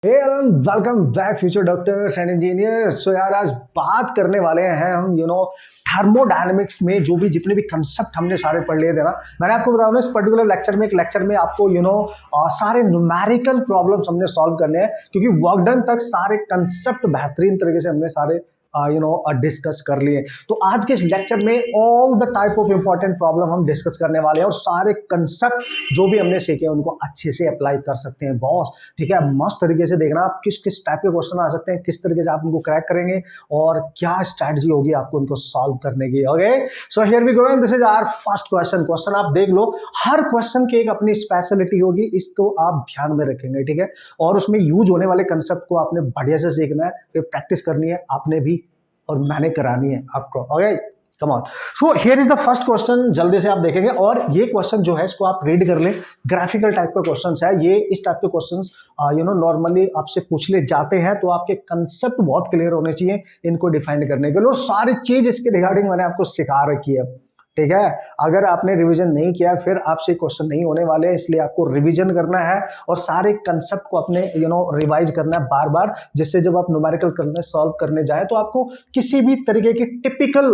Welcome back future doctors and engineers. So यार आज बात करने वाले हैं हम थर्मोडायनेमिक्स में जो भी जितने भी कंसेप्ट हमने सारे पढ़ लिए थे ना। मैंने आपको बताया ना इस पर्टिकुलर लेक्चर में आपको सारे न्यूमेरिकल प्रॉब्लम्स हमने सॉल्व करने हैं, क्योंकि वर्क डन तक सारे कंसेप्ट बेहतरीन तरीके से हमने सारे डिस्कस कर लिए। तो आज के इस लेक्चर में all the type of important problem हम डिस्कस करने वाले हैं और सारे कंसेप्ट जो भी हमने सीखे उनको अच्छे से अप्लाई कर सकते हैं बॉस। ठीक है, मस्त तरीके से देखना आप किस किस टाइप के क्वेश्चन आ सकते हैं, किस तरीके से आप उनको क्रैक करेंगे और क्या स्ट्रैटेजी होगी आपको उनको सॉल्व करने की। Okay, so here we go and this is our first question आप देख लो। हर क्वेश्चन की एक अपनी स्पेशलिटी होगी, इसको आप ध्यान में रखेंगे। ठीक है, और उसमें यूज होने वाले कंसेप्ट को आपने बढ़िया से सीखना है, फिर प्रैक्टिस करनी है आपने भी और मैंने करानी है आपको। Okay, come on. So here is the first question, जल्दी से आप देखेंगे और ये क्वेश्चन जो है इसको आप रीड कर लें। ग्राफिकल टाइप का क्वेश्चन है ये। इस टाइप के क्वेश्चंस नॉर्मली आपसे पूछ ले जाते हैं, तो आपके कंसेप्ट बहुत क्लियर होने चाहिए इनको डिफाइन करने के लिए, और सारी चीज इसके रिगार्डिंग मैंने आपको सिखा रखी है। ठीक है, अगर आपने रिवीजन नहीं किया फिर आपसे क्वेश्चन नहीं होने वाले, इसलिए आपको रिवीजन करना है और सारे कंसेप्ट को अपने रिवाइज करना है बार बार, जिससे जब आप न्यूमेरिकल करने सॉल्व करने जाए तो आपको किसी भी तरीके की टिपिकल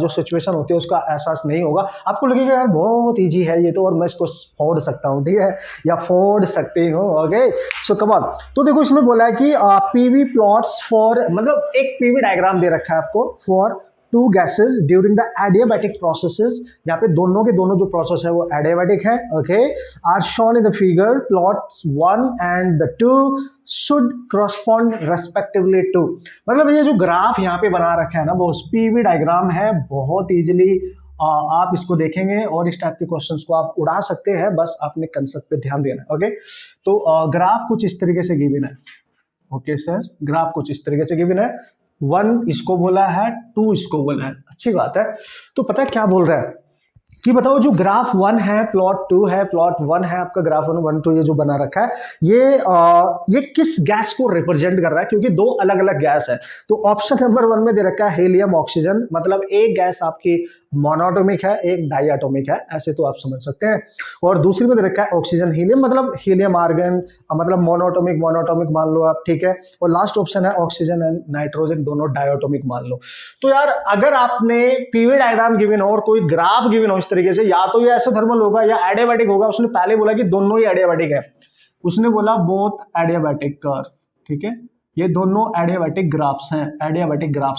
जो सिचुएशन होती है उसका एहसास नहीं होगा। आपको लगेगा यार बहुत ईजी है ये तो, और मैं इसको फोड़ सकता हूँ। ठीक है, या फोड़ सकती हूँ। Okay, so come on. तो देखो इसमें बोला है कि पीवी प्लॉट्स फॉर, मतलब एक पीवी डायग्राम दे रखा है आपको for two gases during the adiabatic processes. यहाँ पे दोनों के दोनों जो प्रोसेस है वो एडियाबैटिक है। Okay, are shown in the figure, plots 1 and the 2 should correspond respectively to. मतलब ये जो ग्राफ यहाँ पे बना रखा है ना वो पीवी डायग्राम है। बहुत इजीली आप इसको देखेंगे और इस टाइप के क्वेश्चंस को आप उड़ा सकते हैं, बस आपने कंसेप्ट पे ध्यान देना है। ओके, तो ग्राफ कुछ इस तरीके से गिवन है। ओके सर, ग्राफ कुछ इस तरीके से गिवन है। 1 इसको बोला है, 2 इसको बोला है। अच्छी बात है। तो पता है क्या बोल रहा है कि बताओ जो ग्राफ 1 है, प्लॉट 2 है, प्लॉट 1 है आपका, ग्राफ 1, 2 ये जो बना रखा है ये किस गैस को रिप्रेजेंट कर रहा है, क्योंकि दो अलग अलग गैस है। तो ऑप्शन नंबर 1 में दे रखा है हीलियम ऑक्सीजन, मतलब एक गैस आपकी मोनोएटॉमिक है, एक डाइएटॉमिक है, ऐसे तो आप समझ सकते हैं। और दूसरी में दे रखा है ऑक्सीजन हीलियम, मतलब हीलियम आर्गन, मतलब मोनोएटॉमिक मान लो आप। ठीक है, और लास्ट ऑप्शन है ऑक्सीजन एंड नाइट्रोजन, दोनों डाइएटॉमिक मान लो। तो यार अगर आपने पीवी डायग्राम गिवन हो और कोई ग्राफ गिवन हो इस तरीके से, या तो ये एसोथर्मल होगा या एडियाबैटिक होगा। उसने पहले बोला कि दोनों ही एडियाबैटिक है, उसने बोला बोथ एडियाबैटिक कर्व। ठीक है, ये दोनों एडियाबैटिक ग्राफ्स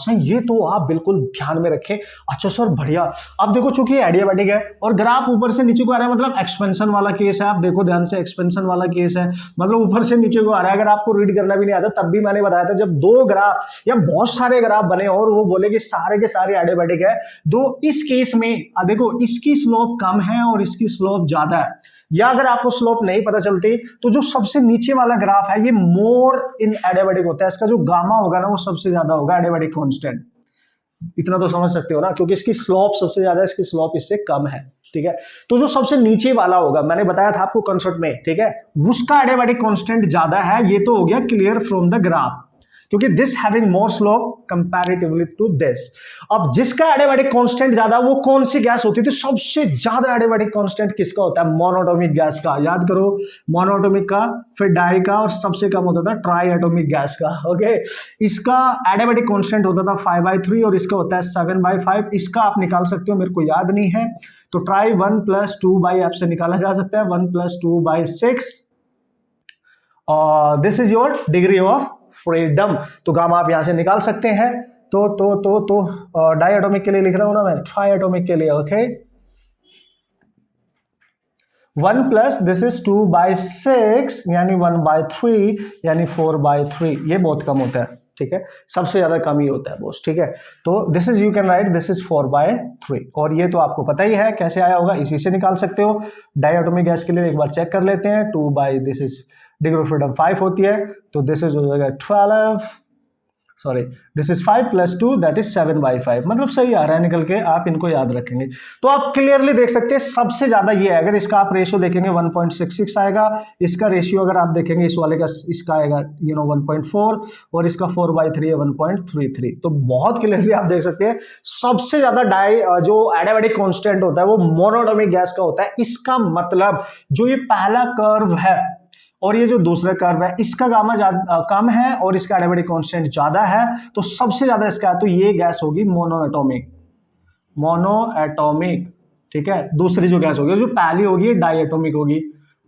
हैं, ये तो आप बिल्कुल ध्यान में रखें। अच्छा सर बढ़िया। अब देखो चूंकि एडियाबैटिक है और ग्राफ ऊपर से नीचे को आ रहा है, मतलब एक्सपेंशन वाला केस है। आप देखो ध्यान से, एक्सपेंशन वाला केस है, मतलब ऊपर से नीचे को आ रहा है। अगर आपको रीड करना भी नहीं आता तब भी मैंने बताया था, जब दो ग्राफ या बहुत सारे ग्राफ बने और वो बोले कि सारे के सारे एडियाबैटिक है, दो इस केस में देखो इसकी स्लोप कम है और इसकी स्लोप ज्यादा है, या अगर आपको स्लोप नहीं पता चलती तो जो सबसे नीचे वाला ग्राफ है ये मोर इन एडियाबैटिक होता है। इसका जो गामा होगा ना वो सबसे ज्यादा होगा, एडियाबैटिक कांस्टेंट। इतना तो समझ सकते हो ना, क्योंकि इसकी स्लोप सबसे ज्यादा है, इसकी स्लोप इससे कम है। ठीक है, तो जो सबसे नीचे वाला होगा, मैंने बताया था आपको कंसेप्ट में, ठीक है, उसका एडियाबैटिक कांस्टेंट ज्यादा है। ये तो हो गया क्लियर फ्रॉम द ग्राफ, क्योंकि this having more slope comparatively to this. अब जिसका एडियाबैटिक कांस्टेंट ज्यादा, वो कौन सी गैस होती थी? सबसे ज्यादा एडियाबैटिक कांस्टेंट किसका होता है? मोनोएटॉमिक गैस का। याद करो, मोनोएटॉमिक का, फिर डाई का, और सबसे कम होता था ट्राई एटॉमिक गैस का। ओके, इसका एडियाबैटिक कांस्टेंट होता था 5/3 और इसका होता है 7/5। इसका आप निकाल सकते हो, मेरे को याद नहीं है, तो ट्राई 1 + 2/आप से निकाला जा सकता है, 1 + 2/6। This is your degree of freedom. तो गामा आप यहां से निकाल सकते हैं। तो डाइएटॉमिक के लिए लिख रहा हूं ना मैं, ट्राइएटॉमिक के लिए। ओके, 1 + दिस इज 2/6 यानी 1/3 यानी 4/3। ये बहुत कम होता है। ठीक है, सबसे ज्यादा कम ही होता है बॉस। ठीक है, तो this is, you can right this is 4/3, और ये तो आपको पता ही है कैसे आया होगा, इसी से निकाल सकते हो। डाइएटॉमिक गैस के लिए एक बार चेक कर लेते हैं। 2 this is degree of freedom 5 होती है, तो दिस इज हो जाएगा 12, sorry this is 5 + 2 that is 7/5। मतलब सही आ रहा है निकल के, आप इनको याद रखेंगे तो आप क्लियरली देख सकते हैं सबसे ज्यादा ये है। अगर इसका आप रेशियो देखेंगे 1.66 आएगा, इसका रेशियो अगर आप देखेंगे इस वाले का, इसका आएगा 1.4, और इसका 4/3 है 1.33। तो बहुत क्लियरली आप देख सकते हैं सबसे ज्यादा जो एडियाबैटिक कांस्टेंट होता है वो मोनोएटॉमिक गैस का होता है। इसका मतलब जो ये पहला कर्व है और ये जो दूसरा कर्व है इसका गामा कम है और इसका एडियाबेटिक कांस्टेंट ज्यादा है, तो सबसे ज्यादा इसका है तो ये गैस होगी मोनो एटॉमिक, ठीक है। दूसरी जो गैस होगी, जो पहली होगी डाई एटॉमिक होगी,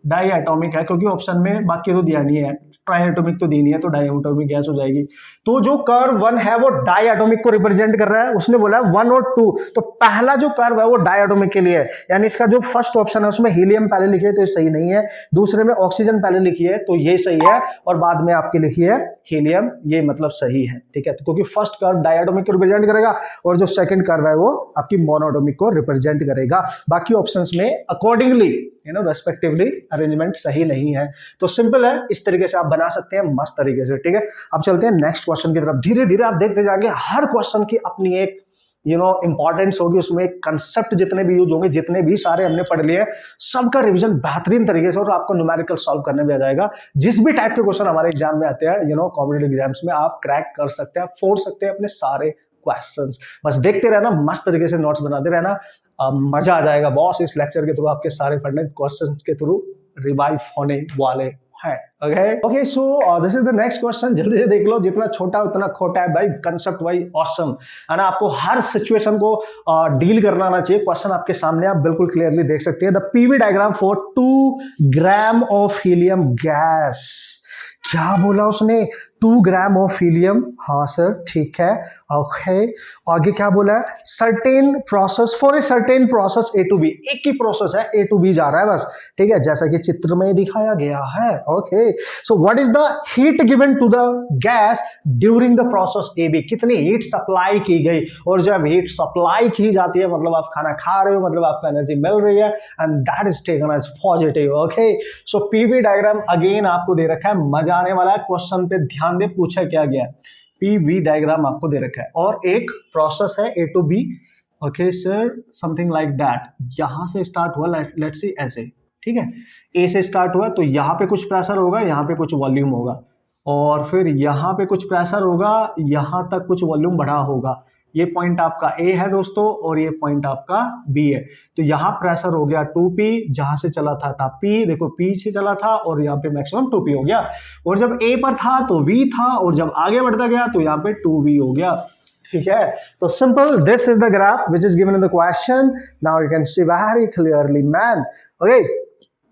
डाई एटॉमिक है क्योंकि ऑप्शन में बाकी तो दिया नहीं है, ट्राई एटॉमिक तो दी नहीं है, तो डाई एटॉमिक गैस हो जाएगी। तो जो कर्व 1 है वो डाई एटॉमिक को रिप्रेजेंट कर रहा है, उसने बोला 1 और 2, तो पहला जो कर्व है वो डाई एटॉमिक के लिए है, यानी इसका जो फर्स्ट ऑप्शन है उसमें हीलियम पहले लिखी है तो ये सही नहीं है, दूसरे में ऑक्सीजन पहले लिखी है तो ये सही है, और बाद में आपकी लिखी है हीलियम, ये मतलब सही है, ठीक है। तो क्योंकि फर्स्ट कर्व डाई एटॉमिक को रिप्रेजेंट करेगा और जो सेकंड कर्व है वो आपकी मोनोएटॉमिक को रिप्रेजेंट करेगा। बाकी ऑप्शंस में अकॉर्डिंगली रेस्पेक्टिवली अरेंजमेंट सही नहीं है। तो सिंपल है, इस तरीके से आप बना सकते हैं मस्त तरीके से, ठीक है। अब चलते हैं नेक्स्ट क्वेश्चन की तरफ। धीरे धीरे आप देखते जाएंगे हर क्वेश्चन की अपनी एक इंपॉर्टेंस होगी, उसमें कंसेप्ट जितने भी यूज होंगे, जितने भी सारे हमने पढ़ लिए, सबका रिवीजन बेहतरीन तरीके से, और आपको न्यूमेरिकल सॉल्व करने भी आ जाएगा। जिस भी टाइप के क्वेश्चन हमारे एग्जाम में आते हैं कॉम्पिटिटिव एग्जाम्स में, आप क्रैक कर सकते हैं, फोड़ सकते हैं अपने सारे क्वेश्चंस। बस देखते रहना, मस्त तरीके से नोट्स बनाते रहना, मजा आ जाएगा बॉस। इस लेक्चर के थ्रू आपके सारे फंडेड क्वेश्चंस के थ्रू रिवाइव होने वाले हैं। Okay, so this is the next question. जल्दी से देख लो, जितना छोटा उतना खोटा है भाई, कंसेप्ट भाई ऑसम है ना। आपको हर सिचुएशन को डील करना आना चाहिए। क्वेश्चन आपके सामने, आप बिल्कुल क्लियरली देख सकते हैं। The PV diagram for 2 gram of helium gas. क्या बोला उसने? 2 ग्राम ऑफ हीलियम, हाँ सर ठीक है, ओके। आगे क्या बोला है? Certain process for a certain process A to B, एक ही प्रोसेस है, ए टू बी जा रहा है बस, ठीक है, जैसा कि चित्र में दिखाया गया है। Okay, so what is the heat given to the gas during the process A B? कितनी हीट सप्लाई की गई, और जब हीट सप्लाई की जाती है मतलब आप खाना खा रहे हो, मतलब आपको एनर्जी मिल रही है, and that is taken as positive. Okay, so PV diagram again आपको दे रखा है, मजा आने वाला है। क्वेश्चन पे ध्यान दे, पूछा क्या गया, पीवी डायग्राम आपको दे रखा है, और एक प्रोसेस है A to B. Okay sir, something like that. यहां से स्टार्ट हुआ, लेट्स सी ऐसे, ठीक है, ए से स्टार्ट हुआ, तो यहाँ पे कुछ प्रेशर होगा, यहाँ पे कुछ वॉल्यूम होगा, और फिर यहाँ पे कुछ प्रेशर होगा, यहाँ तक कुछ वॉल्यूम बढ़ा होगा। ये पॉइंट आपका ए है दोस्तों, और ये पॉइंट आपका बी है। तो यहाँ प्रेशर हो गया 2p, जहां से चला था p, देखो p से चला था, और यहाँ पे मैक्सिमम 2p हो गया, और जब a पर था तो v था, और जब आगे बढ़ता गया तो यहाँ पे 2v हो गया, ठीक है। तो simple, this is the graph which is given in the question. Now you can see very clearly man. Okay,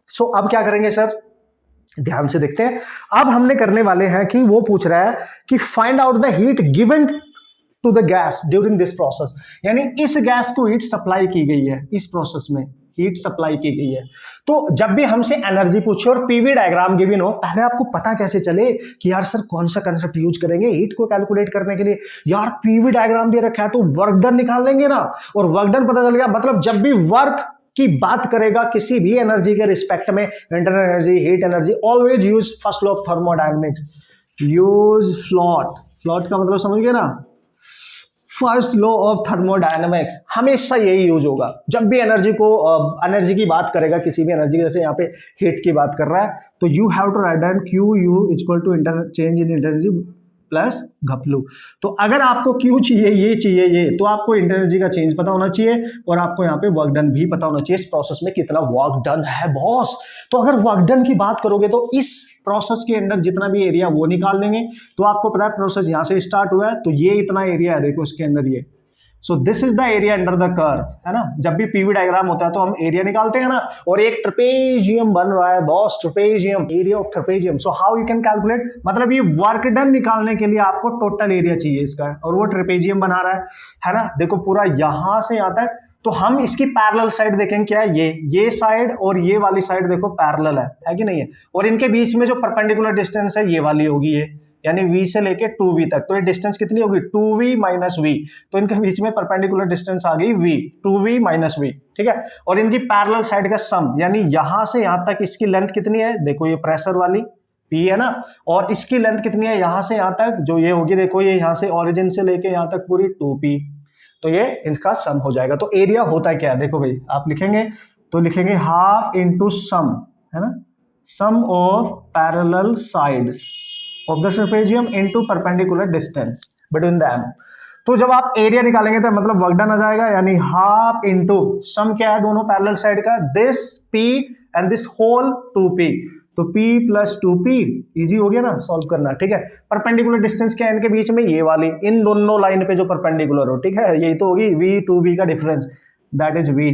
so अब क्या करेंगे सर, ध्यान से देखते हैं। अब हमने करने वाले हैं कि वो पूछ रहा है कि find out the heat given to the gas during this process, यानी इस गैस को हीट सप्लाई की गई है, इस प्रोसेस में हीट सप्लाई की गई है। तो जब भी हमसे एनर्जी पूछे और पीवी डायग्राम गिवन हो, पहले आपको पता कैसे चले कि यार सर कौन सा कंसेप्ट यूज करेंगे हीट को कैलकुलेट करने के लिए। यार पीवी डायग्राम दे रखा है तो वर्क डन निकाल लेंगे ना, और वर्क डन पता चल गया, मतलब जब भी वर्क की बात करेगा किसी भी एनर्जी के रिस्पेक्ट में, internal energy, heat energy, always use first law of thermodynamics, use फ्लॉट का मतलब समझ गए ना, फर्स्ट लॉ ऑफ थर्मोडायनेमिक्स, हमेशा यही यूज होगा जब भी एनर्जी की बात करेगा, किसी भी एनर्जी, जैसे यहाँ पे हीट की बात कर रहा है, तो you have to write down Q U equal to change in energy plus घपलू। तो अगर आपको क्यू चाहिए, ये चाहिए, ये, तो आपको एनर्जी का चेंज पता होना चाहिए, और आपको यहाँ पे वर्क डन भी पता होना चाहिए, इस प्रोसेस में कितना वर्क डन है बॉस। तो अगर वर्क डन की बात करोगे तो इस प्रोसेस के अंदर जितना भी एरिया वो निकाल लेंगे। तो आपको पता है प्रोसेस यहाँ से स्टार्ट हुआ है, तो ये इतना एरिया है, देखो इसके अंदर ये, सो this is the area under the curve, है ना। जब भी पीवी डायग्राम होता है तो हम एरिया निकालते हैं ना, और एक ट्रेपेजियम बन रहा है boss, trapezium, area of trapezium. So how you can calculate, मतलब ये वर्क डन निकालने के लिए आपको टोटल एरिया चाहिए इसका, और वो ट्रेपेजियम बना रहा है ना। देखो पूरा यहां से यहां तक, तो हम इसकी पैरेलल साइड देखेंगे, क्या है ये साइड और ये वाली साइड देखो पैरेलल है कि नहीं है, और इनके बीच में जो परपेंडिकुलर डिस्टेंस है ये वाली होगी, ये यानी v से लेके 2v तक, तो ये डिस्टेंस कितनी होगी 2v माइनस v, तो इनके बीच में परपेंडिकुलर डिस्टेंस आ गई v, 2v माइनस v, ठीक है। और इनकी पैरेलल साइड का सम, यानी यहां से यहां तक इसकी लेंथ कितनी है, देखो ये प्रेशर वाली p है ना, और इसकी लेंथ कितनी है यहां से यहां तक, जो ये होगी देखो, ये यहां से ओरिजिन से लेके यहां तक पूरी 2p, तो ये इनका सम हो जाएगा। तो एरिया होता क्या है, देखो भाई आप लिखेंगे तो लिखेंगे हाफ इंटू सम, है ना, sum of parallel sides of the trapezium into perpendicular distance between them. तो जब आप एरिया निकालेंगे तो मतलब वर्क डन आ जाएगा, यानी हाफ इंटू सम क्या है दोनों पैरेलल साइड का, this p and this whole 2p, तो P प्लस 2P इजी हो गया ना सॉल्व करना, ठीक है। परपेंडिकुलर डिस्टेंस क्या है इनके बीच में, ये वाली, इन दोनों लाइन पे जो परपेंडिकुलर हो, ठीक है, यही तो होगी V 2V का डिफरेंस, दैट इज V,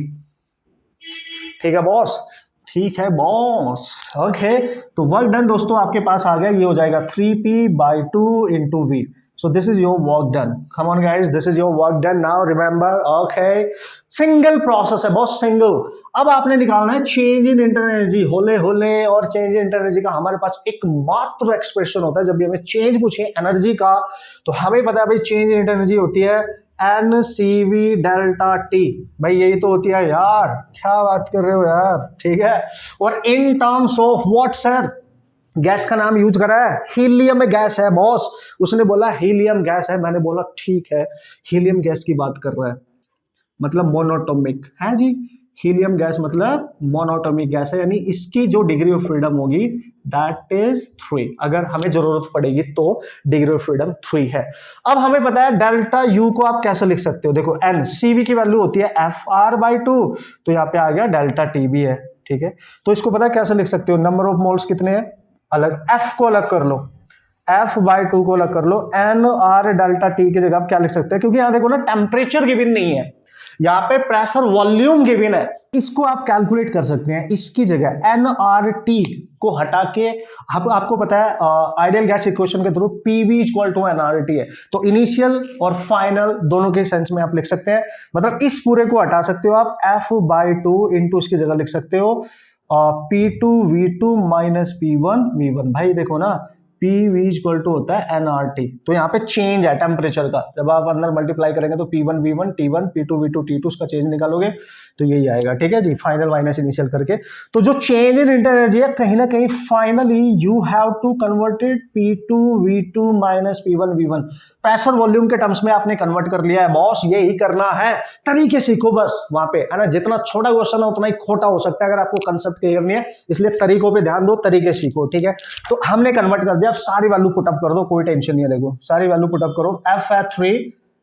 ठीक है बॉस, ठीक है बॉस, ओके। तो वर्क डन दोस्तों आपके पास आ गया, ये हो जाएगा 3P/2 into V। So this is your work done. Come on guys, this is your work done. Now remember, okay, single process है बहुत सिंगल। अब आपने निकालना है चेंज इन इंटर एनर्जी, होले होले। और चेंज इन इंटर एनर्जी का हमारे पास एक मात्र एक्सप्रेशन होता है जब भी हमें चेंज पूछे एनर्जी का, तो हमें पता है भाई चेंज इन इंटर एनर्जी होती है NCV डेल्टा T। भाई यही तो होती है यार, क्या बात कर रहे हो यार, ठीक है। और in terms of what sir, gas का नाम यूज करा है, हीलियम गैस है बॉस। उसने बोला हीलियम गैस है, मैंने बोला ठीक है, हीलियम गैस की बात कर रहा है, मतलब मोनोटॉमिक है जी। हीलियम गैस मतलब मोनोटॉमिक गैस है, यानी इसकी जो डिग्री ऑफ फ्रीडम होगी दैट इज 3, अगर हमें जरूरत पड़ेगी तो डिग्री ऑफ फ्रीडम 3 है। अब हमें पता है डेल्टा यू को आप कैसे लिख सकते हो, देखो एन सीवी की वैल्यू होती है FR/2, तो यहाँ पे आ गया डेल्टा टी भी है, ठीक है। तो इसको पता है कैसे लिख सकते हो, नंबर ऑफ मोल्स कितने हैं, अलग, F को अलग कर लो, F/2 को अलग कर लो, NR डेल्टा टी की जगह आप क्या लिख सकते हैं, क्योंकि यहां देखो ना टेम्परेचर गिवन नहीं है, यहाँ पे प्रेशर वॉल्यूम गिवन है। इसको आप कैलकुलेट कर सकते हैं, इसकी जगह NRT को हटा के आपको पता है आइडियल गैस इक्वेशन के through PV equal to NRT है, तो इनिशियल और फाइनल दोनों के सेंस में आप लिख सकते हैं, मतलब इस पूरे को हटा सकते हो आप, F/2 इंटू इसकी जगह लिख सकते हो P2V2 माइनस P1V1। भाई देखो ना PV इक्वल टू होता है NRT, तो यहाँ पे चेंज है टेम्परेचर का, जब आप अंदर मल्टीप्लाई करेंगे तो P1V1 T1 P2V2 T2 उसका चेंज निकालोगे तो यही आएगा, ठीक है जी, फाइनल माइनस इनिशियल करके। तो जो चेंज इन इंटर एनर्जी है कहीं ना कहीं finally you have to converted P2V2 minus P1V1, pressure volume के टर्म्स में आपने कन्वर्ट कर लिया है बॉस, यही करना है, तरीके सीखो बस वहां पे, है ना। जितना छोटा क्वेश्चन है उतना ही खोटा हो सकता है अगर आपको कंसेप्ट क्लियर नहीं है, इसलिए तरीकों पे ध्यान दो, तरीके सीखो, ठीक है। तो हमने कन्वर्ट कर दिया, अब सारी वैल्यू पुटअप कर दो, कोई टेंशन नहीं है, देखो सारी वैल्यू पुटअप करो। F3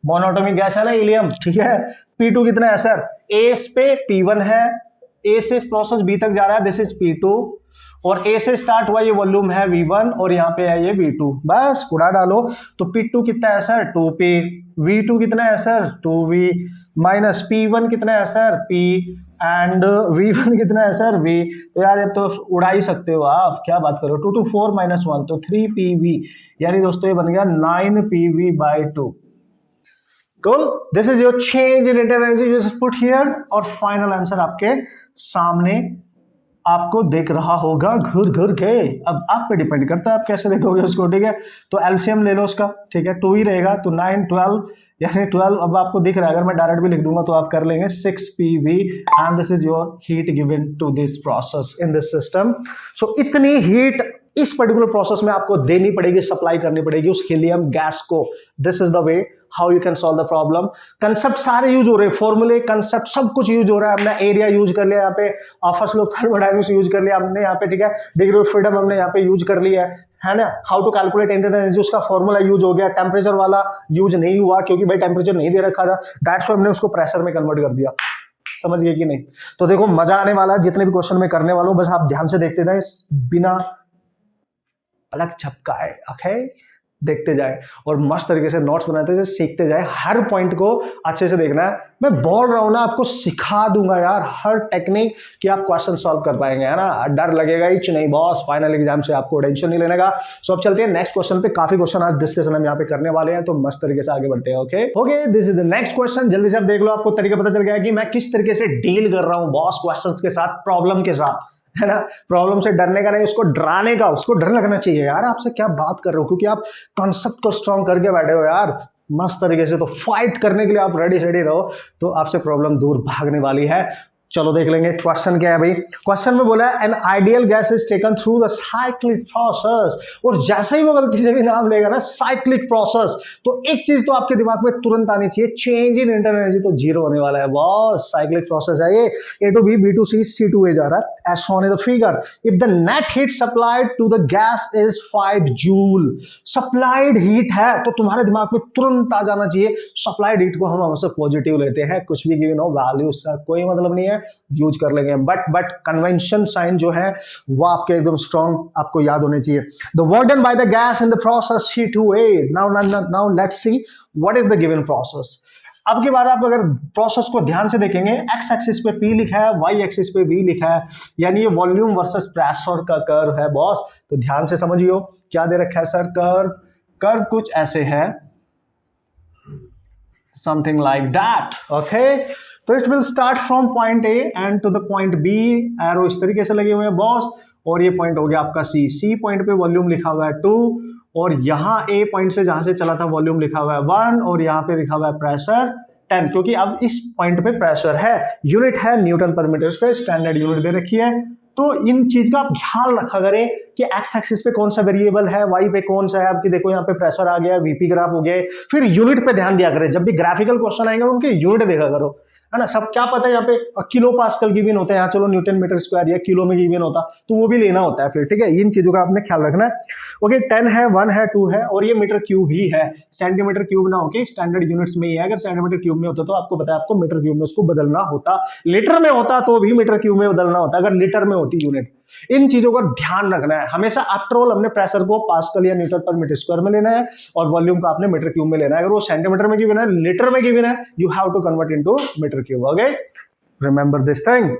मोनोटॉमिक गैस है ना, हीलियम, ठीक है। P2 कितना है सर, A पे P1 है, A से प्रोसेस B तक जा रहा है, दिस इज P2, और A से स्टार्ट हुआ ये वॉल्यूम है V1 और यहाँ पे है ये V2, बस उड़ा डालो। तो P2 कितना है सर 2P, V2 कितना है सर 2V, माइनस P1 कितना है सर P, एंड V1 कितना है सर V। तो यार अब तो उड़ा ही सकते हो आप, क्या बात करो, 2 to 4 माइनस 1 तो 3PV, यानी दोस्तों ये बन गया 9PV/2। Cool, this is your change in inter energy, you just put here, और फाइनल आंसर आपके सामने आपको देख रहा होगा घुर घुर के। अब आप पे डिपेंड करता है आप कैसे देखोगे उसको, ठीक है। तो एलसीएम ले लो उसका, ठीक है, 2 ही रहेगा, तो 9 12 यानी 12, अब आपको दिख रहा है, अगर मैं डायरेक्ट भी लिख दूंगा तो आप कर लेंगे 6PV, and this is your heat given to this process in this system. So इतनी हीट इस पर्टिकुलर प्रोसेस में आपको देनी पड़ेगी, सप्लाई करनी पड़ेगी उस हीलियम गैस को। This is the way how you can solve the problem. Concept सारे यूज हो रहे हैं, फॉर्मूले कंसेप्ट सब कुछ यूज हो रहा है। हमने एरिया यूज कर लिया यहाँ पे, फर्स्ट लोग थर्मोडायनामिक्स यूज कर लिया हमने यहाँ पे, ठीक है। डिग्री ऑफ फ्रीडम हमने यहाँ पे यूज कर लिया है ना। How to calculate inter energy उसका फॉर्मूला यूज हो गया। टेम्परेचर वाला यूज नहीं हुआ क्योंकि भाई टेम्परेचर नहीं दे रखा था, दैट्स व्हाई हमने उसको प्रेशर में कन्वर्ट कर दिया। समझ गए कि नहीं? तो देखो मजा आने वाला है, जितने भी क्वेश्चन में करने वाला हूं बस आप ध्यान से देखते जाए, बिना पलक झपकाए, ओके, देखते जाए और मस्त तरीके से नोट्स बनाते जाए, सीखते जाए, हर पॉइंट को अच्छे से देखना है। मैं बोल रहा हूं ना, आपको सिखा दूंगा यार हर टेक्निक कि आप क्वेश्चन सॉल्व कर पाएंगे, है ना। डर लगेगा ही नहीं बॉस, फाइनल एग्जाम से आपको टेंशन नहीं लेने का। सो अब चलते हैं नेक्स्ट क्वेश्चन पे। काफी क्वेश्चन आज डिस्कशन हम यहाँ पे करने वाले हैं, तो मस्त तरीके से आगे बढ़ते हैं। Okay, this is the next question. जल्दी से आप देख लो, आपको तरीका पता चल गया कि मैं किस तरीके से डील कर रहा हूँ बॉस क्वेश्चन के साथ, प्रॉब्लम के साथ, है ना। प्रॉब्लम से डरने का नहीं, उसको डराने का, उसको डर लगना चाहिए यार। आपसे क्या बात कर रहे हो, क्योंकि आप कॉन्सेप्ट को स्ट्रॉन्ग करके बैठे हो यार मस्त तरीके से, तो फाइट करने के लिए आप रेडी रहो, तो आपसे प्रॉब्लम दूर भागने वाली है। चलो देख लेंगे क्वेश्चन क्या है भाई। क्वेश्चन में बोला है N ideal gas is taken through the cyclic process, और जैसे ही वो गलती से भी नाम लेगा ना साइक्लिक प्रोसेस, तो एक चीज तो आपके दिमाग में तुरंत आनी चाहिए, चेंज इन इंटर एनर्जी तो जीरो होने वाला है बॉस। साइक्लिक प्रोसेस है ये, A to B, B to C, C to A जा रहा है, as shown in the figure. If the net heat supplied to the gas is 5 joule, supplied heat है तो तुम्हारे दिमाग में तुरंत आ जाना चाहिए, सप्लाइड हीट को हम हमेशा पॉजिटिव लेते हैं, कुछ भी गिवन हो वैल्यू उसका कोई मतलब नहीं है। हैं यूज कर लेंगे, बट कन्वेंशन साइन जो है वो आपके एकदम स्ट्रॉन्ग आपको याद होने चाहिए। The work done by the gas in the process C2A। Now let's see what is the given process. अब की बार आप अगर प्रोसेस को ध्यान से देखेंगे, एक्स एक्सिस पे P लिखा है, वाई एक्सिस पे V लिखा है, यानी ये वॉल्यूम वर्सेस प्रेशर का कर्व है बॉस। तो ध्यान से समझियो क्या दे रखा है सर, कर्व कुछ ऐसे है, समथिंग लाइक दैट, ओके। तो it will start from point A and to the point B, arrow इस तरीके से लगे हुए हैं बॉस, और ये पॉइंट हो गया आपका C पॉइंट पे वॉल्यूम लिखा हुआ है 2, और यहाँ A पॉइंट से जहां से चला था वॉल्यूम लिखा हुआ है 1, और यहाँ पे लिखा हुआ है प्रेशर 10, क्योंकि अब इस पॉइंट पे प्रेशर है, यूनिट है न्यूटन पर मीटर स्क्वायर, स्टैंडर्ड यूनिट दे रखी है। तो इन चीज का आप ख्याल रखा करें कि एक्स एक्सिस पे कौन सा वेरिएबल है, वाई पे कौन सा है। आपकी देखो यहाँ पे प्रेशर आ गया, वीपी ग्राफ हो गया, फिर यूनिट पे ध्यान दिया करें। जब भी ग्राफिकल क्वेश्चन आएंगे उनके यूनिट देखा करो, है ना। सब क्या पता है यहाँ पे किलो पास्कल गिवन होता है, यहाँ चलो न्यूटन मीटर स्क्वायर या किलो में गिवन होता, तो वो भी लेना होता है फिर, ठीक है। इन चीजों का आपने ख्याल रखना है। ओके, 10 है, 1 है, 2 है, और ये मीटर क्यूब ही है, सेंटीमीटर क्यूब ना होके स्टैंडर्ड यूनिट्स में ही है। अगर सेंटीमीटर क्यूब में होता तो आपको पता है आपको मीटर क्यूब में उसको बदलना होता, लीटर में होता तो भी मीटर क्यूब में बदलना होता अगर लीटर में होती यूनिट। इन चीजों का ध्यान रखना है हमेशा। आफ्टर ऑल हमने प्रेशर को पास्कल या न्यूटन पर मीटर स्क्वायर में लेना है, और वॉल्यूम को आपने मीटर क्यूब में लेना है। अगर वो सेंटीमीटर में गिवन है, लीटर में गिवन है, you have to convert into metre cube. Okay, remember this thing.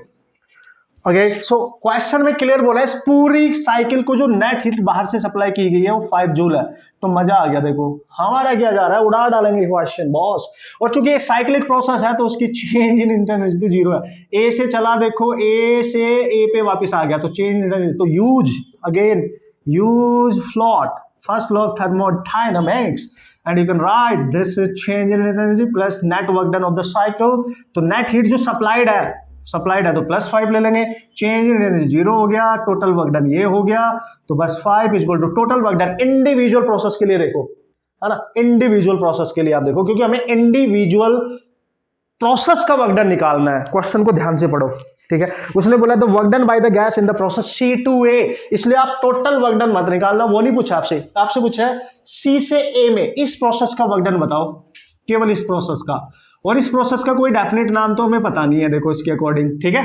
Okay, so question में क्लियर बोला है, इस पूरी साइकिल को जो नेट हीट बाहर से सप्लाई की गई है वो 5 जूल है। तो मजा आ गया, देखो हमारा क्या जा रहा है, उड़ा डालेंगे क्वेश्चन बॉस। और चूंकि ये साइक्लिक प्रोसेस है तो उसकी चेंज इन इंटेंसिटी 0 है। ए से चला, देखो ए से ए पे वापस आ गया, तो चेंज इन इंटेंसिटी, तो यूज फ्लॉट, first law of thermodynamics, and you can write this is change in energy plus net work done of the cycle। तो नेट हीट जो सप्लाइड है तो +5 ले लेंगे, चेंज इन एनर्जी 0 हो गया, टोटल वर्क डन ये हो गया, तो बस 5 equal to total work done. Individual process के लिए देखो, है ना, इंडिविजुअल प्रोसेस के लिए आप देखो, क्योंकि हमें इंडिविजुअल प्रोसेस का वर्क डन निकालना है। क्वेश्चन को ध्यान से पढ़ो, ठीक है। उसने बोला the work done by the gas in the process C2A, इसलिए आप टोटल वर्क डन मत निकालना, वो नहीं पूछा आपसे, आपसे पूछा है C से A में इस प्रोसेस का वर्क डन बताओ, केवल इस प्रोसेस का। और इस प्रोसेस का कोई डेफिनेट नाम तो हमें पता नहीं है, देखो इसके अकॉर्डिंग, ठीक है।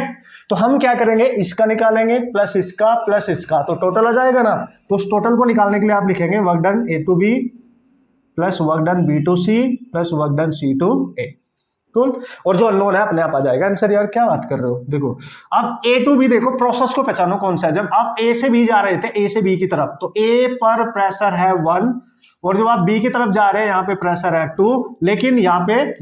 तो हम क्या करेंगे, इसका निकालेंगे प्लस इसका, तो टोटल आ जाएगा ना। तो उस टोटल को निकालने के लिए आप लिखेंगे work done A to B plus work done B to C plus work done C to A। Cool. और जो अननोन है अपने आप आ जाएगा आंसर। यार क्या बात कर रहे हो, देखो अब A to B देखो, प्रोसेस को पहचानो कौन सा है। जब आप A से B जा रहे थे, A से B की तरफ, तो A पर प्रेशर है 1, और जब आप B की तरफ जा रहे हैं यहाँ पे प्रेशर है 2, लेकिन यहाँ पे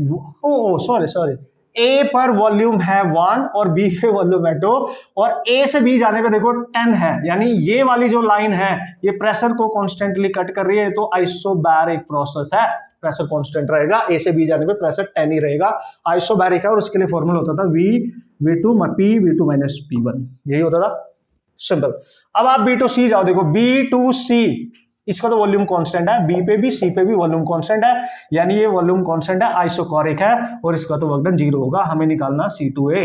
सॉरी A पर वॉल्यूम है 1 और B पे वॉल्यूम है 2, और A से B जाने पे देखो 10 है, यानी ये वाली जो लाइन है ये प्रेशर को कॉन्स्टेंटली कट कर रही है, तो आइसोबैरिक प्रोसेस है, प्रेशर कांस्टेंट रहेगा। A से B जाने पे प्रेशर 10 ही रहेगा, आइसोबैरिक है, और उसके लिए फॉर्मूला होता था V2 P माइनस P1, यही होता था, सिंपल। अब आप B to C जाओ, देखो B to C, इसका तो वॉल्यूम कांस्टेंट है, B पे भी C पे भी वॉल्यूम कांस्टेंट है, यानी ये वॉल्यूम कांस्टेंट है, आइसोकोरिक है, और इसका तो वर्क डन 0 होगा। हमें निकालना C2A,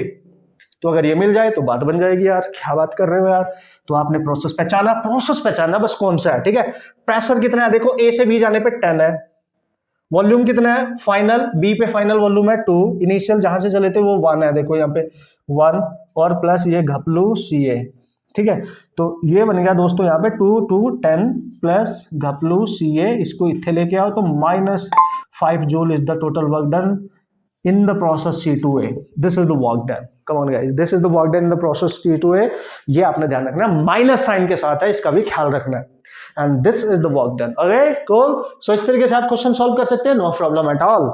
तो अगर ये मिल जाए तो बात बन जाएगी। यार क्या बात कर रहे हो यार। तो आपने प्रोसेस पहचाना बस कौन सा है, ठीक है। प्रेशर कितना है, देखो A से B जाने पे 10 है, वॉल्यूम कितना है फाइनल, B पे फाइनल वॉल्यूम है 2, इनिशियल जहां से चले थे वो 1 है, देखो यहाँ पे 1, और प्लस ये घपलू CA, ठीक है। तो ये बन गया दोस्तों यहाँ पे 2 10 प्लस घपलू CA, इसको इथे लेके आओ तो -5 joule is the total work done in the process C2A। this is the work done, come on guys, this is the work done in the process C2A। ये आपने ध्यान रखना, माइनस साइन के साथ है, इसका भी ख्याल रखना है। and this is the work done, okay cool। so इस तरीके से आप क्वेश्चन सॉल्व कर सकते हैं, नो प्रॉब्लम एट ऑल।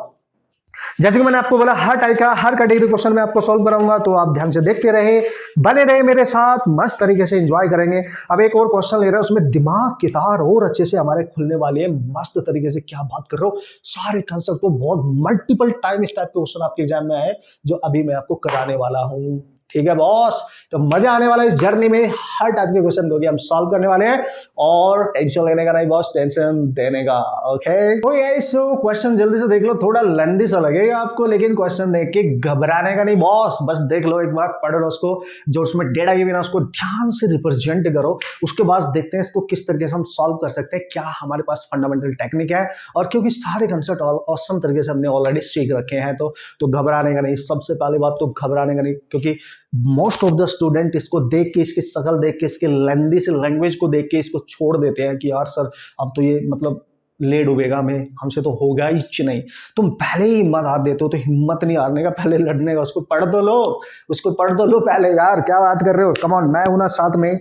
जैसे कि मैंने आपको बोला हर टाइप का हर कैटेगरी क्वेश्चन मैं आपको सॉल्व कराऊंगा, तो आप ध्यान से देखते रहे, बने रहे मेरे साथ, मस्त तरीके से एंजॉय करेंगे। अब एक और क्वेश्चन ले रहा है, उसमें दिमाग की तार और अच्छे से हमारे खुलने वाली है, मस्त तरीके से। क्या बात कर रहे हो, सारे कंसेप्ट को बहुत मल्टीपल टाइम इस टाइप के क्वेश्चन आपके एग्जाम में आए जो अभी मैं आपको कराने वाला हूं। ठीक है बॉस। तो मजा आने वाला है इस जर्नी में, हर टाइप के क्वेश्चन को हम सॉल्व करने वाले हैं और टेंशन लेने का नहीं बॉस, टेंशन देने का। ओके सो क्वेश्चन जल्दी से देख लो, थोड़ा लेंथी सा लगेगा आपको लेकिन क्वेश्चन देख के घबराने का नहीं बॉस, बस देख लो एक बार, पढ़ लो उसको, जो उसमें डेटा गिवन है उसको ध्यान से रिप्रेजेंट करो, उसके बाद देखते हैं इसको किस तरीके से हम सॉल्व कर सकते हैं, क्या हमारे पास फंडामेंटल टेक्निक है। और क्योंकि सारे कंसेप्ट ऑसम तरीके से हमने ऑलरेडी सीख रखे हैं तो घबराने का नहीं, सबसे पहली बात तो घबराने का नहीं, क्योंकि मोस्ट ऑफ द स्टूडेंट इसको देख के, इसकी शक्ल देख के, इसके लेंदी से लैंग्वेज को देख के इसको छोड़ देते हैं कि यार सर अब तो ये मतलब ले डूबेगा हमें, हमसे तो होगा ही नहीं। तुम पहले ही हिम्मत हार देते हो, तो हिम्मत नहीं हारने का, पहले लड़ने का, उसको पढ़ तो लो, उसको पढ़ तो लो पहले यार, क्या बात कर रहे हो, कम ऑन, मैं हूं ना साथ में,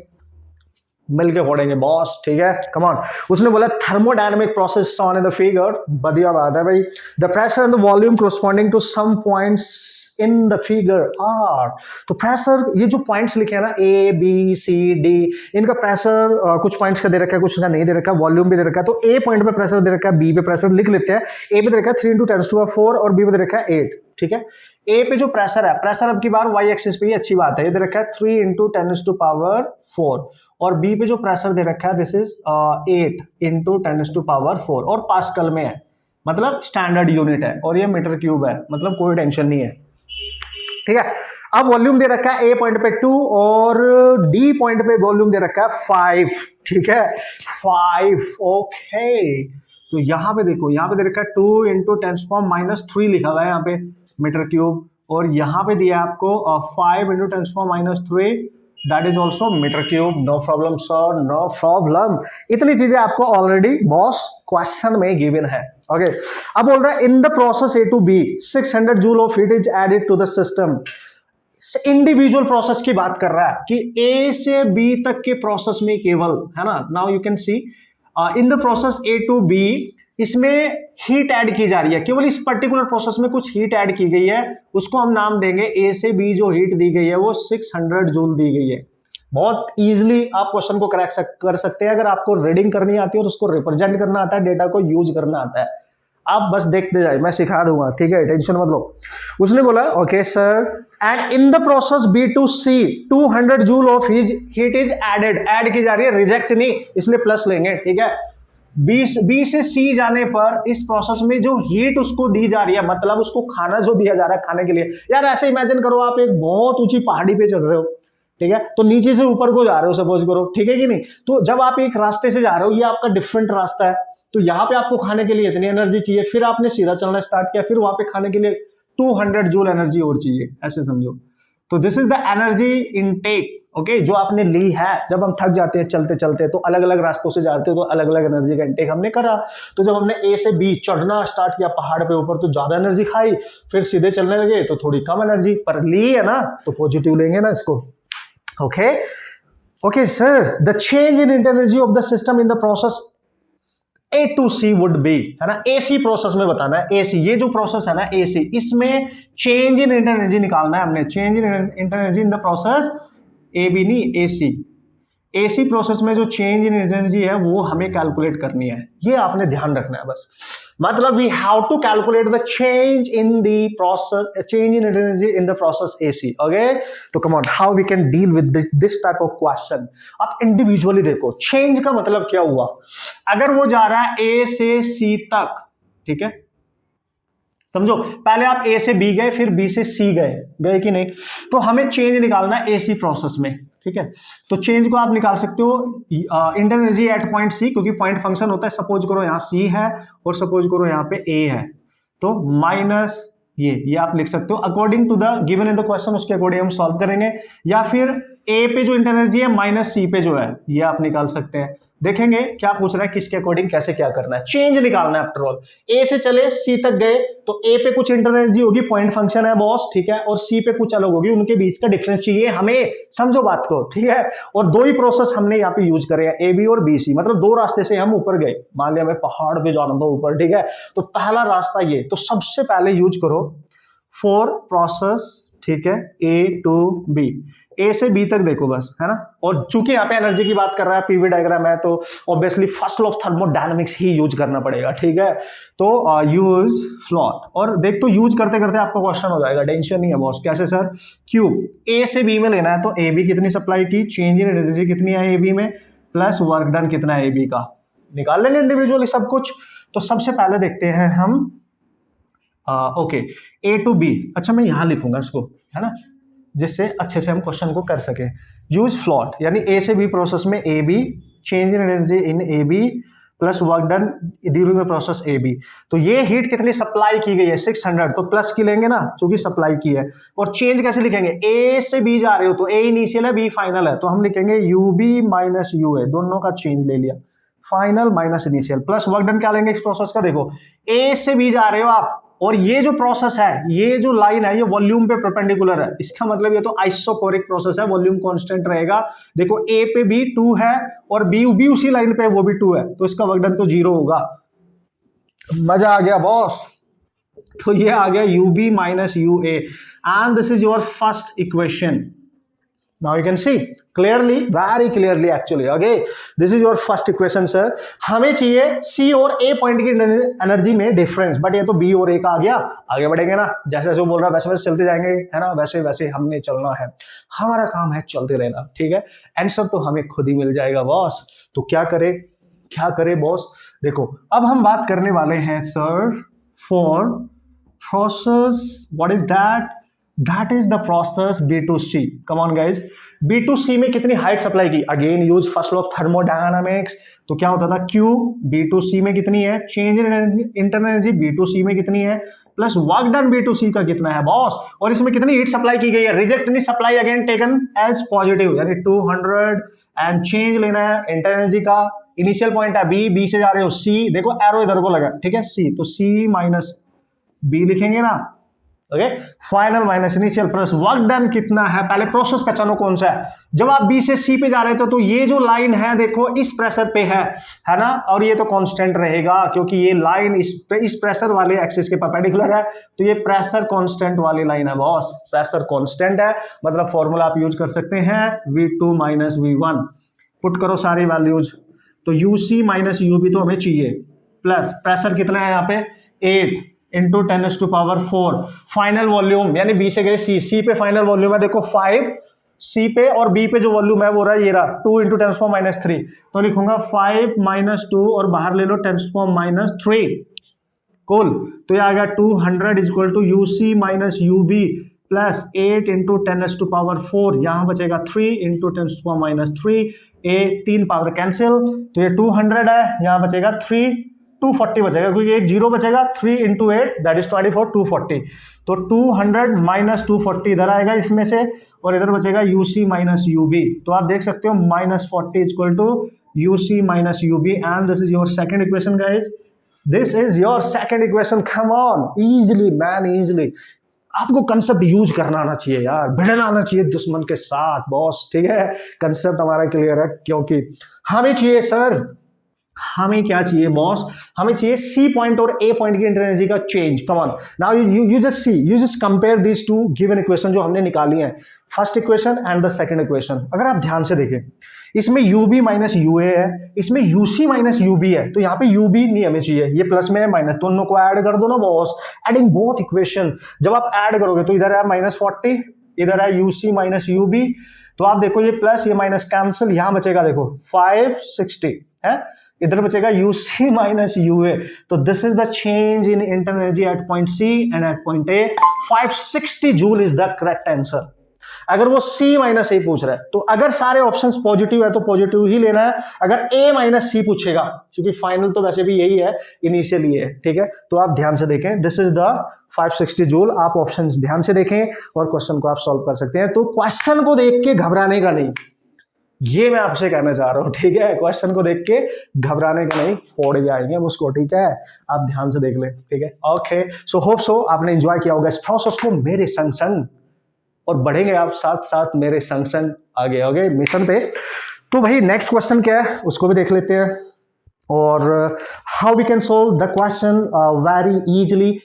मिलके फोड़ेंगे बॉस, ठीक है, कम ऑन। उसने बोला thermodynamic process on in the figure, बढ़िया बात है भाई, the pressure and the volume corresponding to some points in the figure are. तो प्रेशर, ये जो पॉइंट्स लिखे हैं ना ए बी सी डी, इनका प्रेशर कुछ पॉइंट्स का दे रखा है, कुछ का नहीं दे रखा है, वॉल्यूम भी दे रखा है। तो ए पॉइंट पे प्रेशर दे रखा है, बी पे प्रेशर लिख लेते हैं, ए पे दे रखा है 3 × 10⁴ और बी पे दे रखा है 8, ठीक है। ए पे जो प्रेशर है, प्रेशर अब की बार वाई एक्सिस पे ही अच्छी बात है, ये दे रखा है 3 × 10⁴ और बी पे जो प्रेशर दे रखा है दिस इज 8 × 10⁴ और पास्कल में है, मतलब स्टैंडर्ड यूनिट है, और ये मीटर क्यूब है, मतलब कोई टेंशन नहीं है, ठीक है। अब वॉल्यूम दे रखा है ए पॉइंट पे 2 और डी पॉइंट पे वॉल्यूम दे रखा है 5, ठीक है, 5, ओके। तो यहां पे देखो, यहां पे दे रखा है 2 × 10⁻³ लिखा हुआ है यहाँ पे मीटर क्यूब, और यहां पे दिया है आपको 5 × 10⁻³ that is also metre cube. No problem sir, no problem, इतनी चीजें आपको ऑलरेडी बॉस क्वेश्चन में गिवन है। ओके अब बोल रहा है in the process A to B 600 joule of heat is added to the system. Individual process की बात कर रहा है कि ए से बी तक के प्रोसेस में केवल, है ना, now you can see in the process A to B, इसमें हीट ऐड की जा रही है, केवल इस पर्टिकुलर प्रोसेस में कुछ हीट ऐड की गई है, उसको हम नाम देंगे ए से बी, जो हीट दी गई है वो 600 जूल दी गई है। बहुत इजीली आप क्वेश्चन को कर सकते हैं अगर आपको रीडिंग करनी आती है और उसको रिप्रेजेंट करना आता है, डेटा को यूज करना आता है, आप बस देखते जाए, मैं सिखा दूंगा, ठीक है, टेंशन मत लो। उसने बोला okay sir, and in the process B to C 200 joule of heat is added, add की जा रही है, रिजेक्ट नहीं, इसलिए प्लस लेंगे, ठीक है। बी से सी जाने पर इस प्रोसेस में जो हीट उसको दी जा रही है, मतलब उसको खाना जो दिया जा रहा है खाने के लिए, यार ऐसे इमेजिन करो आप एक बहुत ऊंची पहाड़ी पे चढ़ रहे हो, ठीक है, तो नीचे से ऊपर को जा रहे हो सपोज करो, ठीक है कि नहीं। तो जब आप एक रास्ते से जा रहे हो, ये आपका डिफरेंट रास्ता है, तो यहाँ पे आपको खाने के लिए इतनी एनर्जी चाहिए, फिर आपने सीधा चलना स्टार्ट किया, फिर वहां पे खाने के लिए 200 जूल एनर्जी और चाहिए, ऐसे समझो। तो this is the energy intake, okay, जो आपने ली है। जब हम थक जाते हैं चलते चलते, तो अलग अलग रास्तों से जाते हैं, तो अलग अलग एनर्जी का इनटेक हमने करा। तो जब हमने ए से बी चढ़ना स्टार्ट किया पहाड़ पे ऊपर, तो ज्यादा एनर्जी खाई, फिर सीधे चलने लगे तो थोड़ी कम एनर्जी, पर ली है ना, तो पॉजिटिव लेंगे ना इसको। Okay okay sir, the change in energy of the system in the process A to C would be, है ना, एसी प्रोसेस में बताना है, एसी, ये जो प्रोसेस है ना एसी, इसमें चेंज इन एनर्जी निकालना है हमने, change in energy in the process A B नहीं एसी, एसी प्रोसेस में जो चेंज इन एनर्जी है वो हमें कैलकुलेट करनी है, ये आपने ध्यान रखना है बस। मतलब we have to calculate the change in the process, change in energy in the process AC. Okay, तो come on, how we can deal with this type of question. आप इंडिविजुअली देखो, चेंज का मतलब क्या हुआ, अगर वो जा रहा है ए से सी तक, ठीक है, समझो पहले आप ए से बी गए, फिर बी से सी गए कि नहीं, तो हमें चेंज निकालना है एसी प्रोसेस में, ठीक है। तो चेंज को आप निकाल सकते हो internal energy at point C, क्योंकि पॉइंट फंक्शन होता है, सपोज करो यहाँ सी है और सपोज करो यहाँ पे ए है, तो माइनस ये आप लिख सकते हो according to the given in the question, उसके अकॉर्डिंग हम सॉल्व करेंगे। या फिर ए पे जो इंटरनल एनर्जी है माइनस सी पे जो है, ये आप निकाल सकते हैं। देखेंगे क्या पूछ रहा है, किसके अकॉर्डिंग कैसे क्या करना है, चेंज निकालना है। आफ्टर ऑल ए से चले सी तक गए, तो ए पे कुछ इंटरनल एनर्जी होगी, पॉइंट फंक्शन है बॉस, ठीक है, और सी पे कुछ अलग होगी, उनके बीच का डिफरेंस चाहिए हमें, समझो बात को, ठीक है। और दो ही प्रोसेस हमने यहाँ पे यूज करे हैं, ए बी और बी सी, मतलब दो रास्ते से हम ऊपर गए, मान लिया हमें पहाड़ पे जाना था ऊपर, ठीक है, तो पहला रास्ता ये, तो सबसे पहले यूज करो फॉर प्रोसेस, ठीक है, ए टू बी, ए से बी तक देखो बस, है ना। और चूंकि यहाँ पे एनर्जी की बात कर रहा है, पीवी डायग्राम है, तो obviously first law of thermodynamics he use करना पड़ेगा, ठीक है। तो यूज फ्लॉट, और देख तो यूज करते करते आपका क्वेश्चन हो जाएगा, टेंशन नहीं है बॉस। कैसे सर? क्यूब ए से बी में लेना है, तो ए बी कितनी सप्लाई की, चेंज इन एनर्जी कितनी है ए बी में, प्लस वर्क डन कितना है ए बी का, निकाल लेंगे इंडिविजुअली सब कुछ। तो सबसे पहले देखते हैं हम ओके ए टू बी। अच्छा मैं यहां लिखूंगा इसको, है ना, जिससे अच्छे से हम क्वेश्चन को कर सके। यूज फ्लॉट यानी ए से बी प्रोसेस में A B, change in energy in A B plus work done during the process A B. तो ये हीट कितनी सप्लाई की गई है 600, तो प्लस की लेंगे ना क्योंकि सप्लाई की है। और चेंज कैसे लिखेंगे, ए से बी जा रहे हो तो ए इनिशियल है बी फाइनल है, तो हम लिखेंगे यू बी माइनस यू ए, दोनों का चेंज ले लिया, final minus initial, plus work done क्या लेंगे इस प्रोसेस का, देखो ए से बी जा रहे हो आप, और ये जो प्रोसेस है, ये जो लाइन है, ये वॉल्यूम पे परपेंडिकुलर है, इसका मतलब ये तो आइसोकोरिक प्रोसेस है, वॉल्यूम कांस्टेंट रहेगा। देखो ए पे बी 2 है और बी उसी लाइन पे वो भी 2 है, तो इसका वर्क डन तो 0 होगा। मजा आ गया बॉस। तो ये आ गया U B minus U A, and this is your first equation. Now you can see clearly, very clearly actually. Okay, this is your first equation, sir. हमें चाहिए C और A पॉइंट की एनर्जी में difference, but ये तो B और A का आ गया। आगे बढ़ेंगे ना, जैसे जैसे वो बोल रहा है वैसे वैसे चलते जाएंगे, है ना, वैसे वैसे हमने चलना है, हमारा काम है चलते रहना, ठीक है। आंसर तो हमें खुद ही मिल जाएगा बॉस। तो क्या करे बॉस, देखो अब हम बात करने वाले हैं sir for process, what is that, That is the process B2C. Come on guys, B2C में कितनी हाइट सप्लाई की, again use first law of thermodynamics. तो क्या होता था, Q B2C में कितनी है, change in internal energy B2C में कितनी है, प्लस वर्क डन B2C का कितना है बॉस, और इसमें कितनी हीट सप्लाई की गई है, रिजेक्ट नहीं supply again taken as positive, यानी 200, एंड चेंज लेना है इंटरनल एनर्जी का, इनिशियल पॉइंट है B से जा रहे हो C, देखो एरो इधर को लगा, ठीक है C, तो C माइनस B लिखेंगे ना, okay, final minus initial plus work done कितना है, पहले प्रोसेस पहचानो कौन सा है। जब आप बी से सी पे जा रहे थे तो ये जो लाइन है देखो इस प्रेशर पे है ना, और ये तो कांस्टेंट रहेगा क्योंकि ये लाइन इस प्रेशर वाले एक्सिस के परपेंडिकुलर है, तो ये प्रेशर कांस्टेंट वाली लाइन है बॉस, प्रेशर कांस्टेंट है, मतलब फॉर्मूला आप यूज कर सकते हैं V2 माइनस V1, पुट करो सारी वैल्यूज, तो UC माइनस UB तो हमें चाहिए, प्लस प्रेशर कितना है यहाँ पे 8 इंटू 10⁴, फाइनल वॉल्यूम यानी बी से गए सी पे फाइनल वॉल्यूम है देखो 5 सी पे, और बी पे जो वॉल्यूम है वो रहा ये रहा 2 इंटू 10⁻⁻3, तो लिखूंगा 5 माइनस 2 और बाहर ले लो 10⁻⁻3, कुल तो ये आ गया 200 is equal to UC minus UB plus 8 into 10⁴, यहाँ बचेगा 3 इंटू 10⁻⁻3, ए 3 पावर कैंसिल, तो ये 200 है, यहाँ बचेगा 3 240 बचेगा क्योंकि एक जीरो बचेगा, 3 इंटू 8 दैट इज 24 240, तो 200 माइनस 240 इधर आएगा इसमें से, और इधर बचेगा UC माइनस UB, तो आप देख सकते हो -40 equal to UC minus UB, and this is your second equation guys, this is your second equation, come on, easily man easily. आपको कंसेप्ट यूज करना आना चाहिए यार, भिड़ना आना चाहिए दुश्मन के साथ बॉस, ठीक है, कंसेप्ट हमारा क्लियर है, क्योंकि हमें चाहिए सर, हमें क्या चाहिए बॉस, हमें चाहिए सी पॉइंट और ए पॉइंट की इंटरनल एनर्जी का change. Come on now you just see, you just compare this to given equation जो हमने निकाली है, first equation and the second equation. अगर आप ध्यान से देखें, इसमें UB माइनस UA है, इसमें UC माइनस UB है, तो यहाँ पे UB नहीं हमें चाहिए, ये प्लस में है माइनस, दोनों को ऐड कर दो ना बॉस, एडिंग बोथ इक्वेशन, जब आप ऐड करोगे तो इधर है -40, इधर है UC माइनस UB, तो आप देखो ये प्लस ये माइनस कैंसिल, यहाँ बचेगा देखो 560 है, इधर बचेगा UC माइनस UA, तो this is the change in internal energy at point C and at point A, 560 joule is the correct answer. अगर वो C माइनस A पूछ रहा है तो अगर सारे ऑप्शंस पॉजिटिव है तो पॉजिटिव ही लेना है, अगर A माइनस C पूछेगा, क्योंकि फाइनल तो वैसे भी यही है, इनिशियल ये है, ठीक है, तो आप ध्यान से देखें, दिस इज द 560 जूल, आप ऑप्शंस ध्यान से देखें और क्वेश्चन को आप सॉल्व कर सकते हैं। तो क्वेश्चन को देख के घबराने का नहीं, ये मैं आपसे कहना चाह रहा हूं, ठीक है, क्वेश्चन को देख के घबराने का नहीं, फोड़ जाएंगे हम उसको, ठीक है, आप ध्यान से देख ले, ठीक है, ओके, सो होप सो आपने एंजॉय किया होगा इस प्रोसेस को मेरे संग संग, और बढ़ेंगे आप साथ साथ मेरे संग संग आगे आगे मिशन पे। तो भाई नेक्स्ट क्वेश्चन क्या है उसको भी देख लेते हैं, और how we can solve the question very easily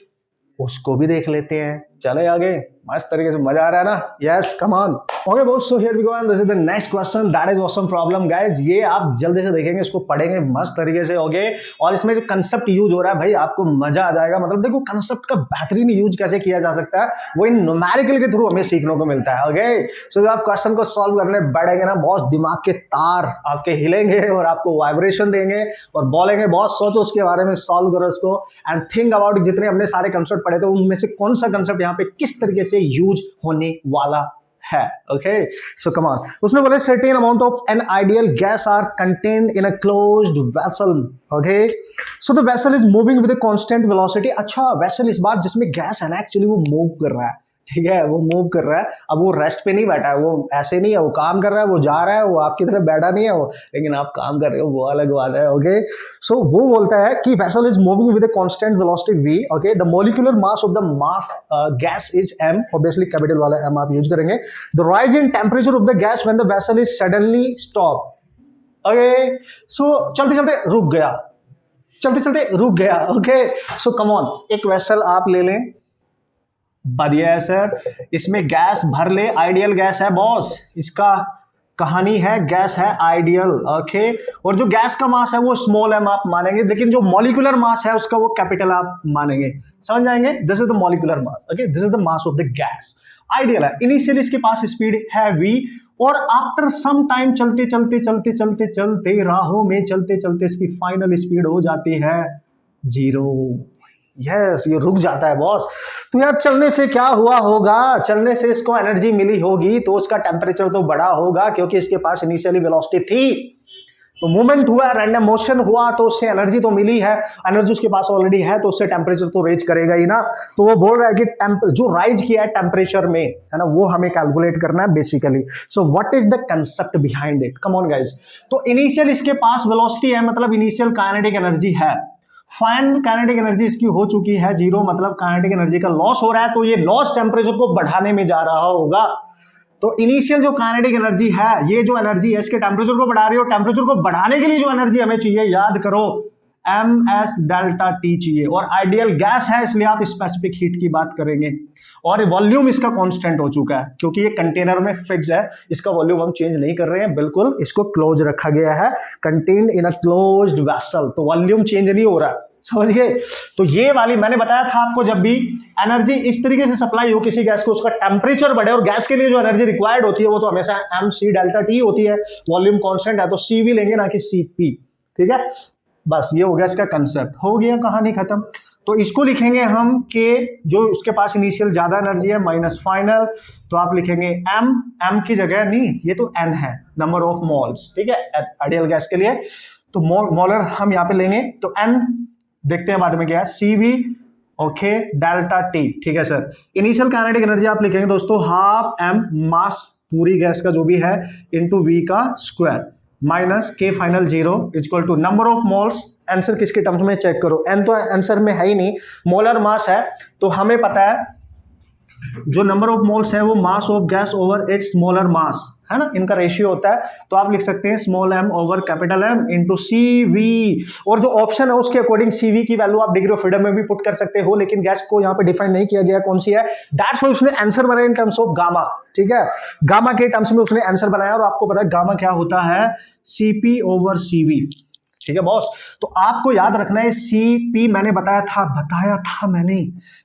उसको भी देख लेते हैं। चले आगे, मस्त तरीके से मजा आ रहा है ना? Yes, come on. Okay boss, so here we go and this is the next question, that is awesome problem guys. ये आप जल्दी से देखेंगे, इसको पढ़ेंगे मस्त तरीके से, ओके। और इसमें जो कंसेप्ट यूज हो रहा है भाई, आपको मजा आ जाएगा। मतलब देखो कंसेप्ट का बेहतरीन यूज कैसे किया जा सकता है, वो इन न्यूमेरिकल के थ्रू हमें सीखने को मिलता है, ओके। सो जब आप क्वेश्चन को सॉल्व करने बैठेंगे ना, बहुत दिमाग के तार आपके हिलेंगे और आपको वाइब्रेशन देंगे और बोलेंगे बहुत सोचो उसके बारे में, सॉल्व करो उसको एंड थिंक अबाउट जितने हमने सारे कंसेप्ट पढ़े थे उनमें से कौन सा कंसेप्ट यहाँ पे किस तरीके से यूज होने वाला है, ओके। So come on. उसने बोला certain amount of an ideal gas are contained in a closed vessel, okay. So the vessel is moving with a constant velocity. अच्छा, वेसल इस बार जिसमें गैस है ना, एक्चुअली वो मूव कर रहा है, ठीक है, वो मूव कर रहा है। अब वो रेस्ट पे नहीं बैठा है, वो ऐसे नहीं है, वो काम कर रहा है, वो जा रहा है, वो आपकी तरफ बैठा नहीं है वो, लेकिन आप काम कर रहे हो, वो अलग बात है, ओके। सो वो बोलता है कि vessel is moving with a constant velocity v, okay. The molecular mass of the mass gas is m, obviously capital वाला m आप यूज करेंगे। The rise in temperature of the gas when the vessel is suddenly stop, okay. So चलते चलते रुक गया, चलते चलते रुक गया, ओके। सो कम ऑन, एक वेसल आप ले लें, बढ़िया है सर, इसमें गैस भर ले, आइडियल गैस है बॉस, इसका कहानी है, गैस है आइडियल, ओके। और जो गैस का मास है वो स्मॉल m आप मानेंगे, लेकिन जो मॉलिक्यूलर मास है उसका वो कैपिटल आप मानेंगे, समझ जाएंगे। This is the molecular mass, okay, this is the mass of the gas, ideal है। इनिशियली इसके पास स्पीड है v, और आफ्टर सम टाइम चलते चलते चलते चलते चलते राहों में चलते चलते इसकी फाइनल स्पीड हो जाती है 0। यस, ये रुक जाता है बॉस। तो यार चलने से क्या हुआ होगा, चलने से इसको एनर्जी मिली होगी, तो उसका टेम्परेचर तो बड़ा होगा क्योंकि इसके पास इनिशियली वेलोसिटी थी, तो मूवमेंट हुआ, रैंडम मोशन हुआ, तो उससे एनर्जी तो मिली है, एनर्जी उसके पास ऑलरेडी है, तो उससे टेम्परेचर तो रेज करेगा ही ना। तो वो बोल रहा है कि जो राइज किया है टेम्परेचर में, है ना, वो हमें कैलकुलेट करना है basically. So what is the concept behind it, come on guys. तो इनिशियल इसके पास वेलोसिटी है, मतलब इनिशियल काइनेटिक एनर्जी है। फाइनल काइनेटिक एनर्जी इसकी हो चुकी है 0, मतलब काइनेटिक एनर्जी का लॉस हो रहा है, तो ये लॉस टेम्परेचर को बढ़ाने में जा रहा होगा। तो इनिशियल जो काइनेटिक एनर्जी है, ये जो एनर्जी है इसके टेम्परेचर को बढ़ा रही है, और टेम्परेचर को बढ़ाने के लिए जो एनर्जी हमें चाहिए, याद करो, ms डेल्टा t चाहिए, और आइडियल गैस है इसलिए आप स्पेसिफिक हीट की बात करेंगे। और वॉल्यूम इसका कांस्टेंट हो चुका है क्योंकि ये कंटेनर में फिक्स है, इसका वॉल्यूम हम चेंज नहीं कर रहे हैं, बिल्कुल इसको क्लोज रखा गया है, contained in a closed vessel, तो वॉल्यूम चेंज नहीं हो रहा है, समझ गए। तो ये वाली मैंने बताया था आपको, जब भी एनर्जी इस तरीके से सप्लाई हो किसी गैस को, उसका टेम्परेचर बढ़े, और गैस के लिए जो एनर्जी रिक्वायर्ड होती है वो तो हमेशा mc डेल्टा t होती है, वॉल्यूम कांस्टेंट है, तो cv लेंगे ना कि cp, ठीक है। बस ये हो गया इसका कंसेप्ट, हो गया, कहानी खत्म। तो इसको लिखेंगे हम कि जो उसके पास इनिशियल ज्यादा एनर्जी है माइनस फाइनल, तो आप लिखेंगे m की जगह नहीं, ये तो n है, नंबर ऑफ मोल्स, ठीक है, आइडियल गैस के लिए। तो मोलर हम यहाँ पे लेंगे, तो n देखते हैं बाद में क्या है, cv, ओके, डेल्टा t, ठीक है सर। इनिशियल काइनेटिक एनर्जी आप लिखेंगे दोस्तों हाफ m मास पूरी गैस का जो भी है इंटू v का square minus k final 0 equal to number of moles. Answer किसके टर्म्स में चेक करो, n तो आंसर में है ही नहीं, मोलर मास है, तो हमें पता है जो नंबर ऑफ मोल्स है वो mass of gas over it's molar mass, है ना, इनका रेशियो होता है। तो आप लिख सकते हैं small m over capital M into CV, और जो ऑप्शन है उसके अकॉर्डिंग CV की वैल्यू आप डिग्री ऑफ फ्रीडम में भी पुट कर सकते हो, लेकिन गैस को यहाँ पे डिफाइन नहीं किया गया कौन सी है, दैट्स व्हाई उसने आंसर बनाया इन टर्म्स ऑफ गामा, ठीक है, गामा के टर्म्स में उसने आंसर बनाया, और आपको पता है गामा क्या होता है, CP ओवर CV, ठीक है बॉस। तो आपको याद रखना है CP मैंने बताया था मैंने,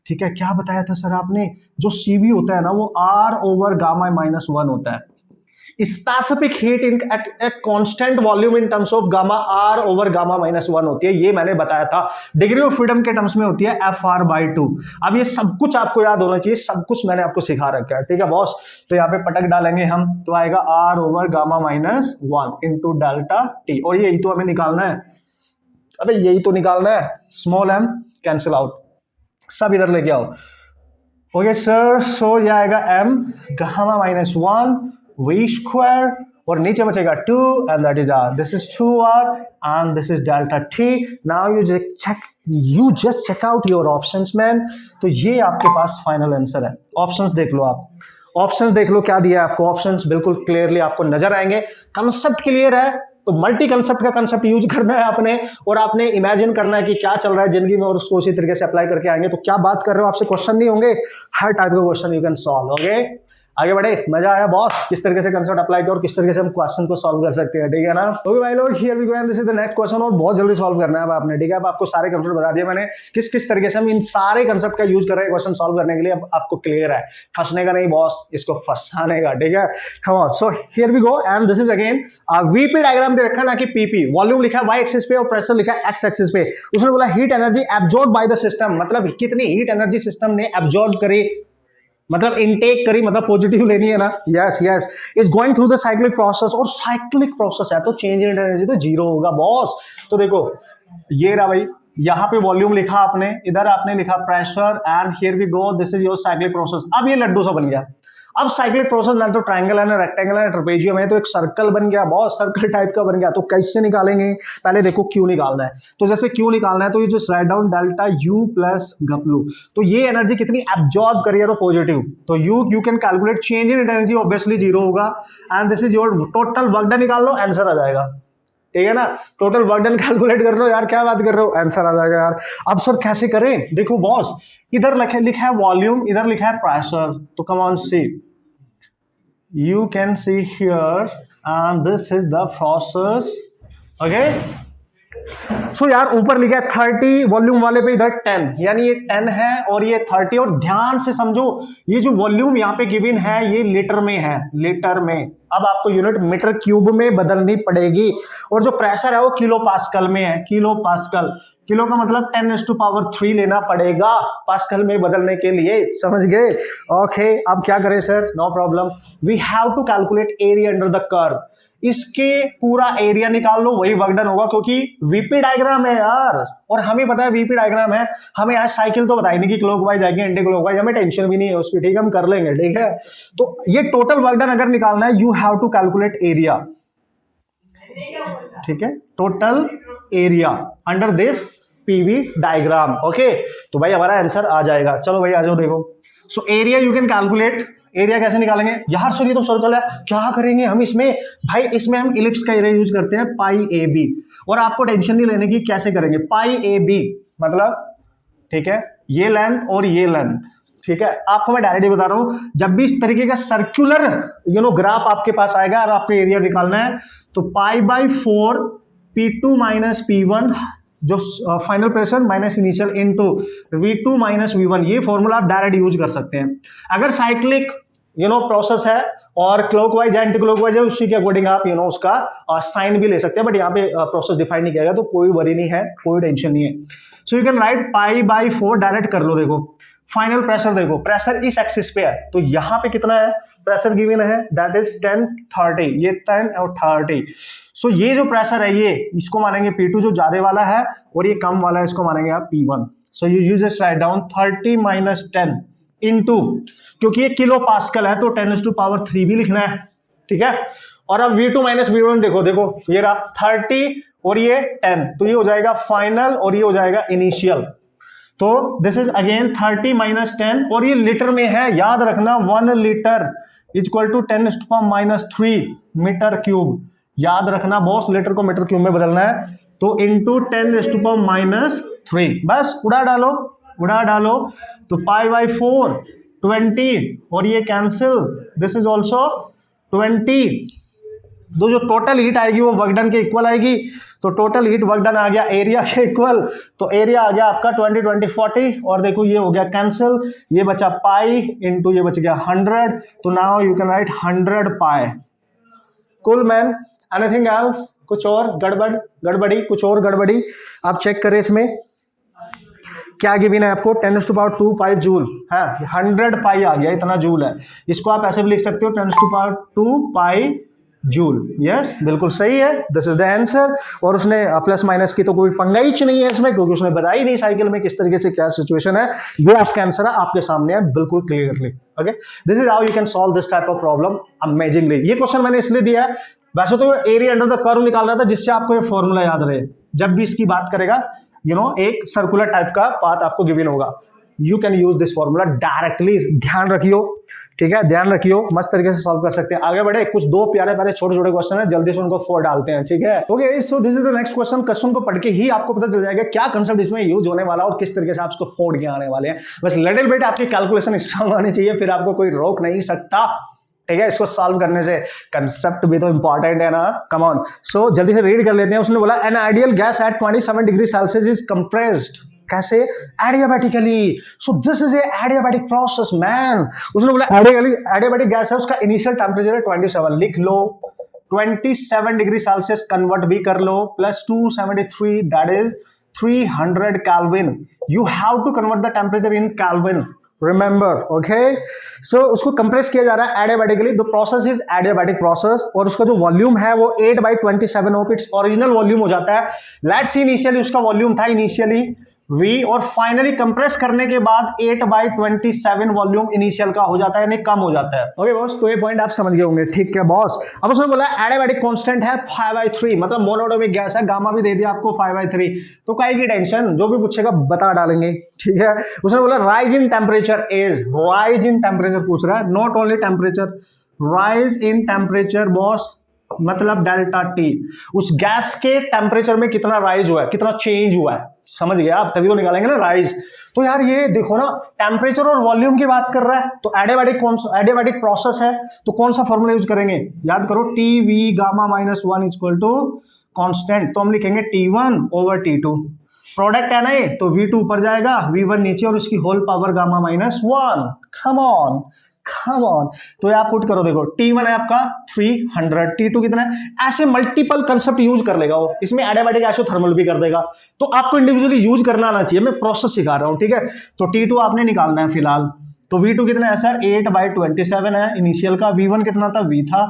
ठीक है, क्या बताया था सर आपने, जो CV होता है ना वो R ओवर गामा माइनस 1 होता है, specific heat in at constant volume in terms of gamma R over gamma minus 1 होती है, ये मैंने बताया था। डिग्री ऑफ फ्रीडम के टर्म्स में होती है FR/2। अब ये सब कुछ आपको याद होना चाहिए, सब कुछ मैंने आपको सिखा रखा है, ठीक है बॉस। तो यहाँ पे पटक डालेंगे हम, तो आएगा R over gamma minus 1 into delta t, और यही तो हमें निकालना है, अबे यही तो निकालना है, स्मॉल m कैंसिल आउट, सब इधर लेके आओ, ओके सर। सो ये आएगा m gamma minus 1 v square, और नीचे बचेगा 2 and that is r, this is 2r and this is delta t। Now you just check out your options man. तो ये आपके पास फाइनल आंसर है, ऑप्शंस देख लो आप, ऑप्शंस देख लो क्या दिया है आपको, ऑप्शंस बिल्कुल क्लियरली आपको नजर आएंगे। कंसेप्ट क्लियर है तो मल्टी कंसेप्ट का कंसेप्ट यूज करना है आपने, और आपने इमेजिन करना है कि क्या चल रहा है जिंदगी में और उसको उसी तरीके से अप्लाई करके आएंगे। तो क्या बात कर रहे हो, आपसे क्वेश्चन नहीं होंगे, हर टाइप का question you can solve. Okay, आगे बढ़े, मजा आया बॉस, किस तरीके से कंसेप्ट अप्लाई किया और किस तरीके से हम क्वेश्चन को सॉल्व कर सकते हैं, ठीक है ना। ओके भाई लोग, here we go and this is the next question, और बहुत जल्दी सॉल्व करना है अब आपने, ठीक है। अब आपको सारे कंसेप्ट बता दिए मैंने, किस किस तरीके से हम इन सारे कंसेप्ट का यूज कर रहे हैं क्वेश्चन सॉल्व करने के लिए। अब आपको क्लियर है, फंसने का नहीं बॉस, इसको फंसाने का, ठीक है। Come on, so here we go and this is again VP diagram दे रखा, ना कि पीपी। वॉल्यूम लिखा है वाई एक्सिस पे और प्रेशर लिखा है एक्स एक्सिस पे। उसने बोला heat energy absorb by the system, मतलब कितनी हीट एनर्जी सिस्टम ने एब्जॉर्ब करी, मतलब इनटेक करी, मतलब पॉजिटिव लेनी है ना। Yes yes, is going through the cyclic process, और साइक्लिक प्रोसेस है तो चेंज इन एनर्जी तो जीरो होगा बॉस। तो देखो ये रहा भाई, यहाँ पे वॉल्यूम लिखा आपने, इधर आपने लिखा pressure, and here we go, this is your cyclic process. अब ये लड्डू सा बन गया। अब साइक्लिक प्रोसेस ना तो ट्रायंगल है ना रेक्टेंगल है, ट्रेपेजियम है, तो एक सर्कल बन गया बॉस, सर्कल टाइप का बन गया। तो कैसे निकालेंगे, पहले देखो क्यू निकालना है। तो जैसे क्यू निकालना है तो ये जो write down delta U plus W, तो ये एनर्जी कितनी एब्जॉर्ब करी है, तो पॉजिटिव। तो you can calculate change in energy, obviously zero होगा, and this is your total work done. निकाल लो, आंसर आ जाएगा, ठीक है ना। टोटल वर्क डन कैलकुलेट कर लो यार, क्या बात कर रहे हो, आंसर आ जाएगा यार। अब सर कैसे करें, देखो बॉस, इधर लिखा है वॉल्यूम, इधर लिखा है प्रेशर, तो come on see, you can see here and this is the process, okay। सो यार ऊपर लिखा है 30 वॉल्यूम वाले पे, इधर 10, यानी ये 10 है और ये 30। और ध्यान से समझो, ये जो वॉल्यूम यहाँ पे गिवन है ये लीटर में है, लीटर में। अब आपको यूनिट मीटर क्यूब में बदलनी पड़ेगी, और जो प्रेशर है वो किलो पास्कल में है, किलो पास्कल। किलो का मतलब 10⁻³ लेना पड़ेगा पास्कल में बदलने के लिए, समझ गए। ओके, अब क्या करें sir, no problem, we have to calculate area under the curve. इसके पूरा एरिया निकाल लो, वही वर्क डन होगा, क्योंकि वीपी डायग्राम है यार, और हमें पता है वीपी डायग्राम है। हमें आज साइकिल तो बताई नहीं कि क्लॉकवाइज आएगी एंटी क्लॉकवाइज, हमें टेंशन भी नहीं है उसकी, ठीक है, हम कर लेंगे, ठीक है। तो ये टोटल वर्क डन अगर निकालना है, you have to calculate area, ठीक है, total area under this PV diagram. Okay, तो भाई हमारा आंसर आ जाएगा। चलो भाई आ जाओ, देखो। So area you can calculate, area कैसे निकालेंगे यार, सर ये तो सर्कल है, क्या करेंगे हम इसमें, भाई इसमें हम इलिप्स का एरिया यूज करते हैं, पाई ए बी। और आपको टेंशन नहीं लेने की कैसे करेंगे, पाई ए बी मतलब, ठीक है, ये लेंथ और ये लेंथ, ठीक है। आपको मैं डायरेक्टली बता रहा हूं, जब भी इस तरीके का सर्कुलर ग्राफ आपके पास आएगा और आपको एरिया निकालना है, तो π/4 P2 माइनस P1 जो final pressure minus initial into V2 minus V1, ये फॉर्मूला आप डायरेक्ट यूज कर सकते हैं। अगर साइक्लिक प्रोसेस है और क्लॉकवाइज एंटी क्लॉकवाइज है, उसी के अकॉर्डिंग आप उसका साइन भी ले सकते हैं, बट यहाँ पे प्रोसेस डिफाइन नहीं किया गया, तो कोई वरी नहीं है, कोई टेंशन नहीं है। So you can write π/4 direct कर लो। देखो फाइनल प्रेशर, देखो प्रेशर इस एक्सिस पे है, तो यहाँ पे कितना है प्रेशर गिवन है, दैट इज 10/30, ये 10 और 30। सो ये जो प्रेशर है ये, इसको मानेंगे P2 जो ज्यादा वाला है, और ये कम वाला है, इसको मानेंगे आप P1। So you use this write down 30 minus 10 into, क्योंकि ये किलो पास्कल है तो 10⁻³ भी लिखना है, ठीक है। और अब V2 माइनस V1 देखो, देखो ये रहा 30 और ये 10, तो ये हो जाएगा फाइनल और ये हो जाएगा इनिशियल। तो दिस इज अगेन 30 माइनस 10, और ये लीटर में है, याद रखना 1 litre equal to 10⁻³ metre cube, याद रखना बॉस, लीटर को मीटर क्यूब में बदलना है, तो इंटू 10⁻³ बस उड़ा डालो, उड़ा डालो। तो π/4 20, और ये कैंसिल, दिस इज ऑल्सो 20। तो जो टोटल हीट आएगी वो वर्क डन के इक्वल आएगी, तो टोटल हीट वर्क डन आ गया एरिया के इक्वल, तो एरिया आ गया आपका 20 20 40, और देखो ये हो गया कैंसिल, ये बचा पाई इंटू ये बच गया 100, तो now you can right 100 pi. Cool man, anything else, कुछ और गड़बड़ी, कुछ और गड़बड़ी आप चेक करें इसमें क्या गिवन है आपको, 10⁻² पाई जूल है, 100 पाई आ गया, इतना जूल है। इसको आप ऐसे भी लिख सकते हो 10⁻² पाई जूल। यस, बिल्कुल सही है, दिस इज द आंसर। और उसने प्लस माइनस की तो कोई पंगा ही नहीं है इसमें, क्योंकि उसने बताई नहीं साइकिल में किस तरीके से क्या सिचुएशन है। ये आपका आंसर है, आपके सामने है बिल्कुल clearly. Okay, this is how you can solve this type of problem amazingly. ये क्वेश्चन मैंने इसलिए दिया है, वैसे तो एरिया अंडर द कर्व निकाल रहा था, जिससे आपको ये फॉर्मूला याद रहे, जब भी इसकी बात करेगा एक सर्कुलर टाइप का पाथ आपको गिवन होगा। You can use this formula directly. ध्यान रखियो, ठीक है, ध्यान रखियो, मस्त तरीके से सॉल्व कर सकते हैं। आगे बढ़े, कुछ दो प्यारे प्यारे छोटे छोटे क्वेश्चन है, जल्दी से उनको 4 डालते हैं, ठीक है। Okay, so this is the next question. Question को पढ़ के ही आपको पता चल जाएगा क्या कंसेप्ट इसमें यूज होने वाला और किस तरीके से आप इसको फोड़ के आने वाले हैं। बस लिटिल बिट आपकी कैलकुलेशन स्ट्रांग आनी चाहिए, फिर आपको कोई रोक नहीं सकता, ठीक है, इसको सॉल्व करने से। कंसेप्ट भी तो इंपॉर्टेंट है ना, कम ऑन। सो जल्दी से रीड कर लेते हैं। उसने बोला an ideal gas at 27 degree Celsius is compressed, कैसे? Adiabatically. So this is a adiabatic process man. उसने बोला एडियाबैटिक गैस है, उसका इनिशियल टेम्परेचर है 27, लिख लो। 27 डिग्री सेल्सियस कन्वर्ट भी कर लो, plus 273 that is 300 kelvin. You have to convert the temperature in kelvin, remember, okay. So उसको कंप्रेस किया जा रहा है adiabatically. The process is adiabatic process, और उसका जो वॉल्यूम है वो 8/27 ऑफ इट्स ओरिजिनल वॉल्यूम हो जाता है। लेट्स सी, इनिशियली उसका वॉल्यूम था इनिशियली V, और फाइनली कंप्रेस करने के बाद 8/27 वॉल्यूम इनिशियल का हो जाता है, यानी कम हो जाता है। ओके बॉस, तो ये पॉइंट आप समझ गए होंगे, ठीक है बॉस। अब उसने बोला एडियाबैटिक कांस्टेंट है 5/3, मतलब मोनोटोमिक गैस है, गामा भी दे दिया आपको 5/3, तो काहे की टेंशन, जो भी पूछेगा बता डालेंगे, ठीक है। उसने बोला rise in temperature is, rise in temperature पूछ रहा है, not only temperature, rise in temperature boss, मतलब डेल्टा टी, उस गैस के टेम्परेचर में कितना राइज हुआ है, कितना चेंज हुआ है, समझ गए आप, तभी तो निकालेंगे ना राइज। तो यार ये देखो ना, टेम्परेचर और वॉल्यूम की बात कर रहा है, तो एडियाबैटिक प्रोसेस है, तो कौन सा फॉर्मूला यूज करेंगे, याद करो, T V gamma -1 equal to constant, तो हम लिखेंगे T1 ओवर T2, प्रोडक्ट है ना ये, तो V2 ऊपर जाएगा, V1 नीचे, और उसकी whole power gamma -1, come on come on. तो ये आप पुट करो, देखो T1 है आपका 300, T2 कितना है, ऐसे मल्टीपल कंसेप्ट यूज कर लेगा वो, इसमें एडियाबैटिक आइसोथर्मल भी कर देगा, तो आपको इंडिविजुअली यूज करना आना चाहिए, मैं प्रोसेस सिखा रहा हूं, ठीक है। तो T2 आपने निकालना है फिलहाल, तो V2 कितना है सर, 8/27 है इनिशियल का, V1 कितना था, V था,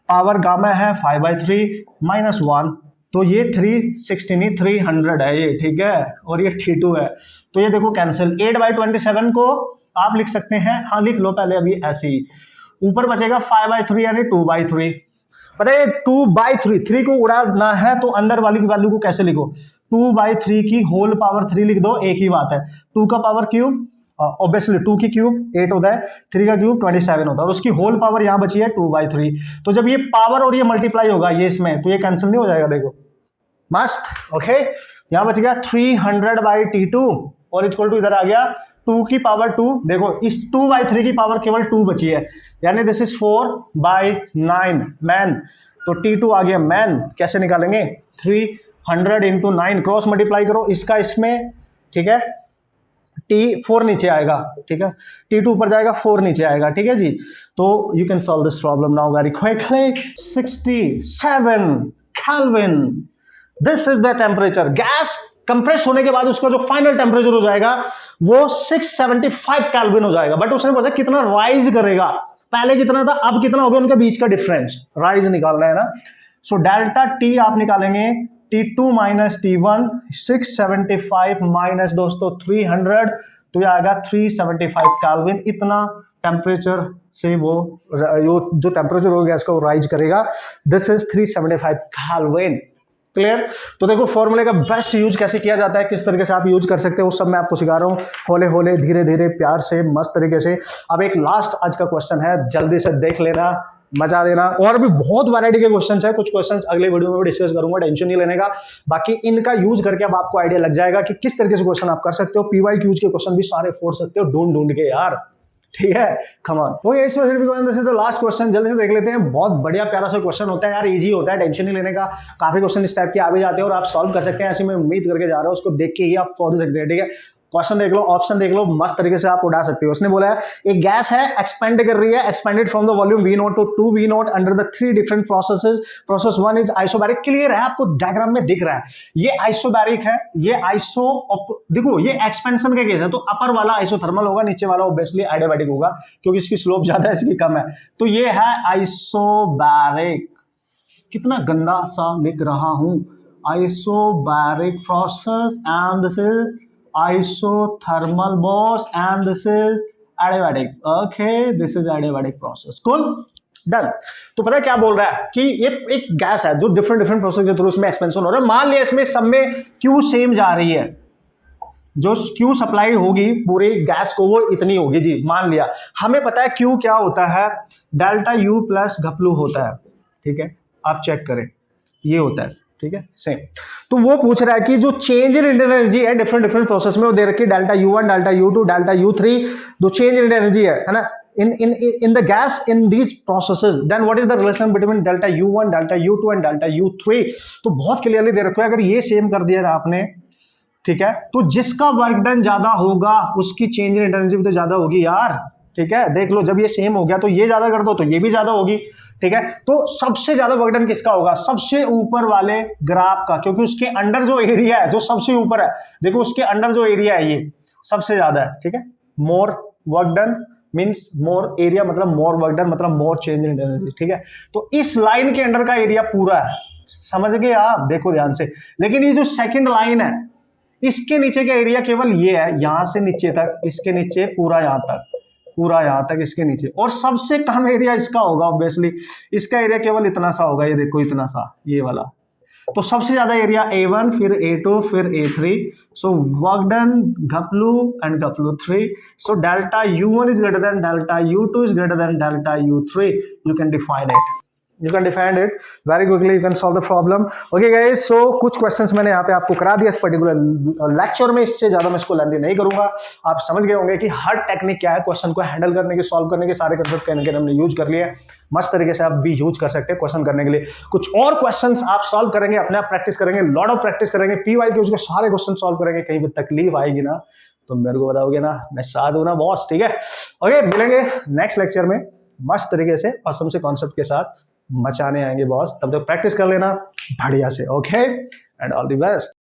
पावर गामा है 5/3 -1, तो ये 300 है ये, ठीक है, और ये T2 है, तो ये देखो कैंसिल। 8/27 को आप लिख सकते हैं, हाँ लिख लो पहले अभी ऐसे ही, ऊपर बचेगा 5/3 यानी 2/3, पता है 2/3, 3 को उड़ाना है तो अंदर वाली की वैल्यू को कैसे लिखो, 2/3 की होल पावर 3 लिख दो, एक ही बात है, 2 का पावर क्यूब, ऑब्वियसली 2 की क्यूब 8 होता है, 3 का क्यूब 27 होता है, और उसकी होल पावर यहाँ बची है 2/3, तो जब ये पावर और ये मल्टीप्लाई होगा ये इसमें, तो ये कैंसिल नहीं हो जाएगा, देखो मस्त, ओके। यहाँ बच गया 300/T2 और इक्वल टू इधर आ गया 2 की पावर 2, देखो इस 2/3 की पावर केवल 2 बची है, यानी दिस इज 4/9 मैन, तो T2 आ गया मैन, कैसे निकालेंगे, 300 इंटू 9, क्रॉस मल्टीप्लाई करो इसका इसमें, ठीक है, T4 नीचे आएगा, ठीक है, T2 ऊपर जाएगा, 4 नीचे आएगा, ठीक है जी। तो you can solve this problem now very quickly. 67 kelvin, this is the temperature, gas compress होने के बाद उसका जो फाइनल टेम्परेचर हो जाएगा वो 675 केल्विन हो जाएगा, बट उसने बोला कितना राइज करेगा, पहले कितना था अब कितना हो गया, उनके बीच का डिफरेंस राइज निकालना है ना। सो डेल्टा टी आप निकालेंगे, T2 माइनस T1, 675 माइनस दोस्तों 300, तो ये आएगा 375 केल्विन, इतना टेम्परेचर से वो जो टेम्परेचर हो गया इसका वो राइज करेगा, दिस इज 375 केल्विन, क्लियर। तो देखो फॉर्मूले का बेस्ट यूज कैसे किया जाता है, किस तरीके से आप यूज कर सकते हो, सब मैं आपको सिखा रहा हूँ, होले होले धीरे धीरे प्यार से मस्त तरीके से। अब एक लास्ट आज का क्वेश्चन है, जल्दी से देख लेना, मजा देना, और भी बहुत वैरायटी के क्वेश्चंस है, कुछ क्वेश्चंस अगले वीडियो में भी डिस्कस करूंगा, टेंशन नहीं लेने का। बाकी इनका यूज करके अब आपको आइडिया लग जाएगा कि किस तरीके से क्वेश्चन आप कर सकते हो, PYQs के क्वेश्चन भी सारे फोड़ सकते हो ढूंढ ढूंढ के यार, ठीक है, come on. Okay so here we go, this is the last question, जल्दी से देख लेते हैं, बहुत बढ़िया प्यारा सा क्वेश्चन होता है यार, इजी होता है, टेंशन नहीं लेने का, काफी क्वेश्चन इस टाइप के आ भी जाते हैं और आप सॉल्व कर सकते हैं, ऐसे मैं उम्मीद करके जा रहा हूँ, उसको देख के ही आप फोड़ सकते हैं, ठीक है। क्वेश्चन देख लो, ऑप्शन देख लो, मस्त तरीके से आप उड़ा सकते हो। उसने बोला है एक गैस है, एक्सपेंड कर रही है, expanded from the volume V0 to 2V0 under the 3 different processes, process 1 is isobaric, clear है, आपको डायग्राम में दिख रहा है, ये आइसोबैरिक है, ये देखो ये एक्सपेंशन का केस है, तो अपर वाला आइसोथर्मल होगा, नीचे वाला ऑब्वियसली एडियाबैटिक होगा, क्योंकि इसकी स्लोप ज्यादा है, इसकी कम है, तो ये है आइसोबैरिक, कितना गंदा सा लिख रहा हूं, isobaric process, and this is isothermal boss, and this is adiabatic, okay, this is adiabatic process, cool, done. तो पता है क्या बोल रहा है कि ये एक गैस है जो डिफरेंट प्रोसेस के थ्रू इसमें एक्सपेंशन हो रहा है, मान लिया इसमें सब में Q सेम जा रही है, जो Q सप्लाई होगी पूरी गैस को वो इतनी होगी जी, मान लिया। हमें पता है Q क्या होता है, डेल्टा U प्लस घपलू होता है, ठीक है, आप चेक करें, ये होता है, ठीक है, सेम। तो वो पूछ रहा है कि जो चेंज इन एनर्जी है डिफरेंट डिफरेंट प्रोसेस में, वो दे रखी है delta U1, delta U2, delta U3, जो चेंज इन एनर्जी है ना, in the gas in these processes, then what is the relation between delta U1, delta U2 and delta U3? तो बहुत clearly दे रखा है, अगर ये सेम कर दिया आपने, ठीक है, तो जिसका वर्क डन ज्यादा होगा उसकी चेंज इन एनर्जी भी तो ज्यादा होगी यार, ठीक है, देख लो, जब ये सेम हो गया तो ये ज्यादा कर दो तो ये भी ज्यादा होगी, ठीक है। तो सबसे ज्यादा वर्क डन किसका होगा, सबसे ऊपर वाले ग्राफ का, क्योंकि उसके अंडर जो एरिया है, जो सबसे ऊपर है, देखो उसके अंडर जो एरिया है ये सबसे ज्यादा है, ठीक है। More work done means more area, मतलब मोर वर्क डन मतलब मोर चेंज इन एनर्जी, ठीक है। तो इस लाइन के अंडर का एरिया पूरा है, समझ गए आप, देखो ध्यान से। लेकिन ये जो सेकंड लाइन है, इसके नीचे का एरिया केवल ये है, यहां से नीचे तक, इसके नीचे पूरा यहां तक, पूरा यहां तक इसके नीचे, और सबसे कम एरिया इसका होगा ऑब्वियसली, इसका एरिया केवल इतना सा होगा, ये देखो इतना सा, ये वाला। तो सबसे ज्यादा एरिया A1, फिर A2, फिर A3। सो वर्क डन घपलू एंड घपलू 3। So delta U1 is greater than delta U2 is greater than delta U3। You can define it, you can define it very quickly, you can solve the problem. Okay guys, so कुछ questions मैंने यहाँ पे आपको करा दिया इस particular lecture में, इससे ज्यादा मैं इसको लेंदी नहीं करूंगा। आप समझ गए होंगे कि हर टेक्निक क्या है, क्वेश्चन को हैंडल करने के, सॉल्व करने के, सारे कंसेप्ट कहने के हमने यूज कर लिए। मस्त तरीके से आप भी यूज कर सकते हैं क्वेश्चन करने के लिए। कुछ और क्वेश्चंस आप सॉल्व करेंगे, अपने आप प्रैक्टिस करेंगे, लॉट ऑफ प्रैक्टिस करेंगे, PYQs के सारे क्वेश्चन सॉल्व करेंगे, कहीं भी तकलीफ आएगी ना तो मेरे को बताओगे ना, मैं साथ हूं ना बॉस, ठीक है। ओके, मिलेंगे नेक्स्ट लेक्चर में मस्त तरीके से ऑसम से कॉन्सेप्ट के साथ, मचाने आएंगे बॉस। तब तक प्रैक्टिस कर लेना बढ़िया से, okay, and all the best.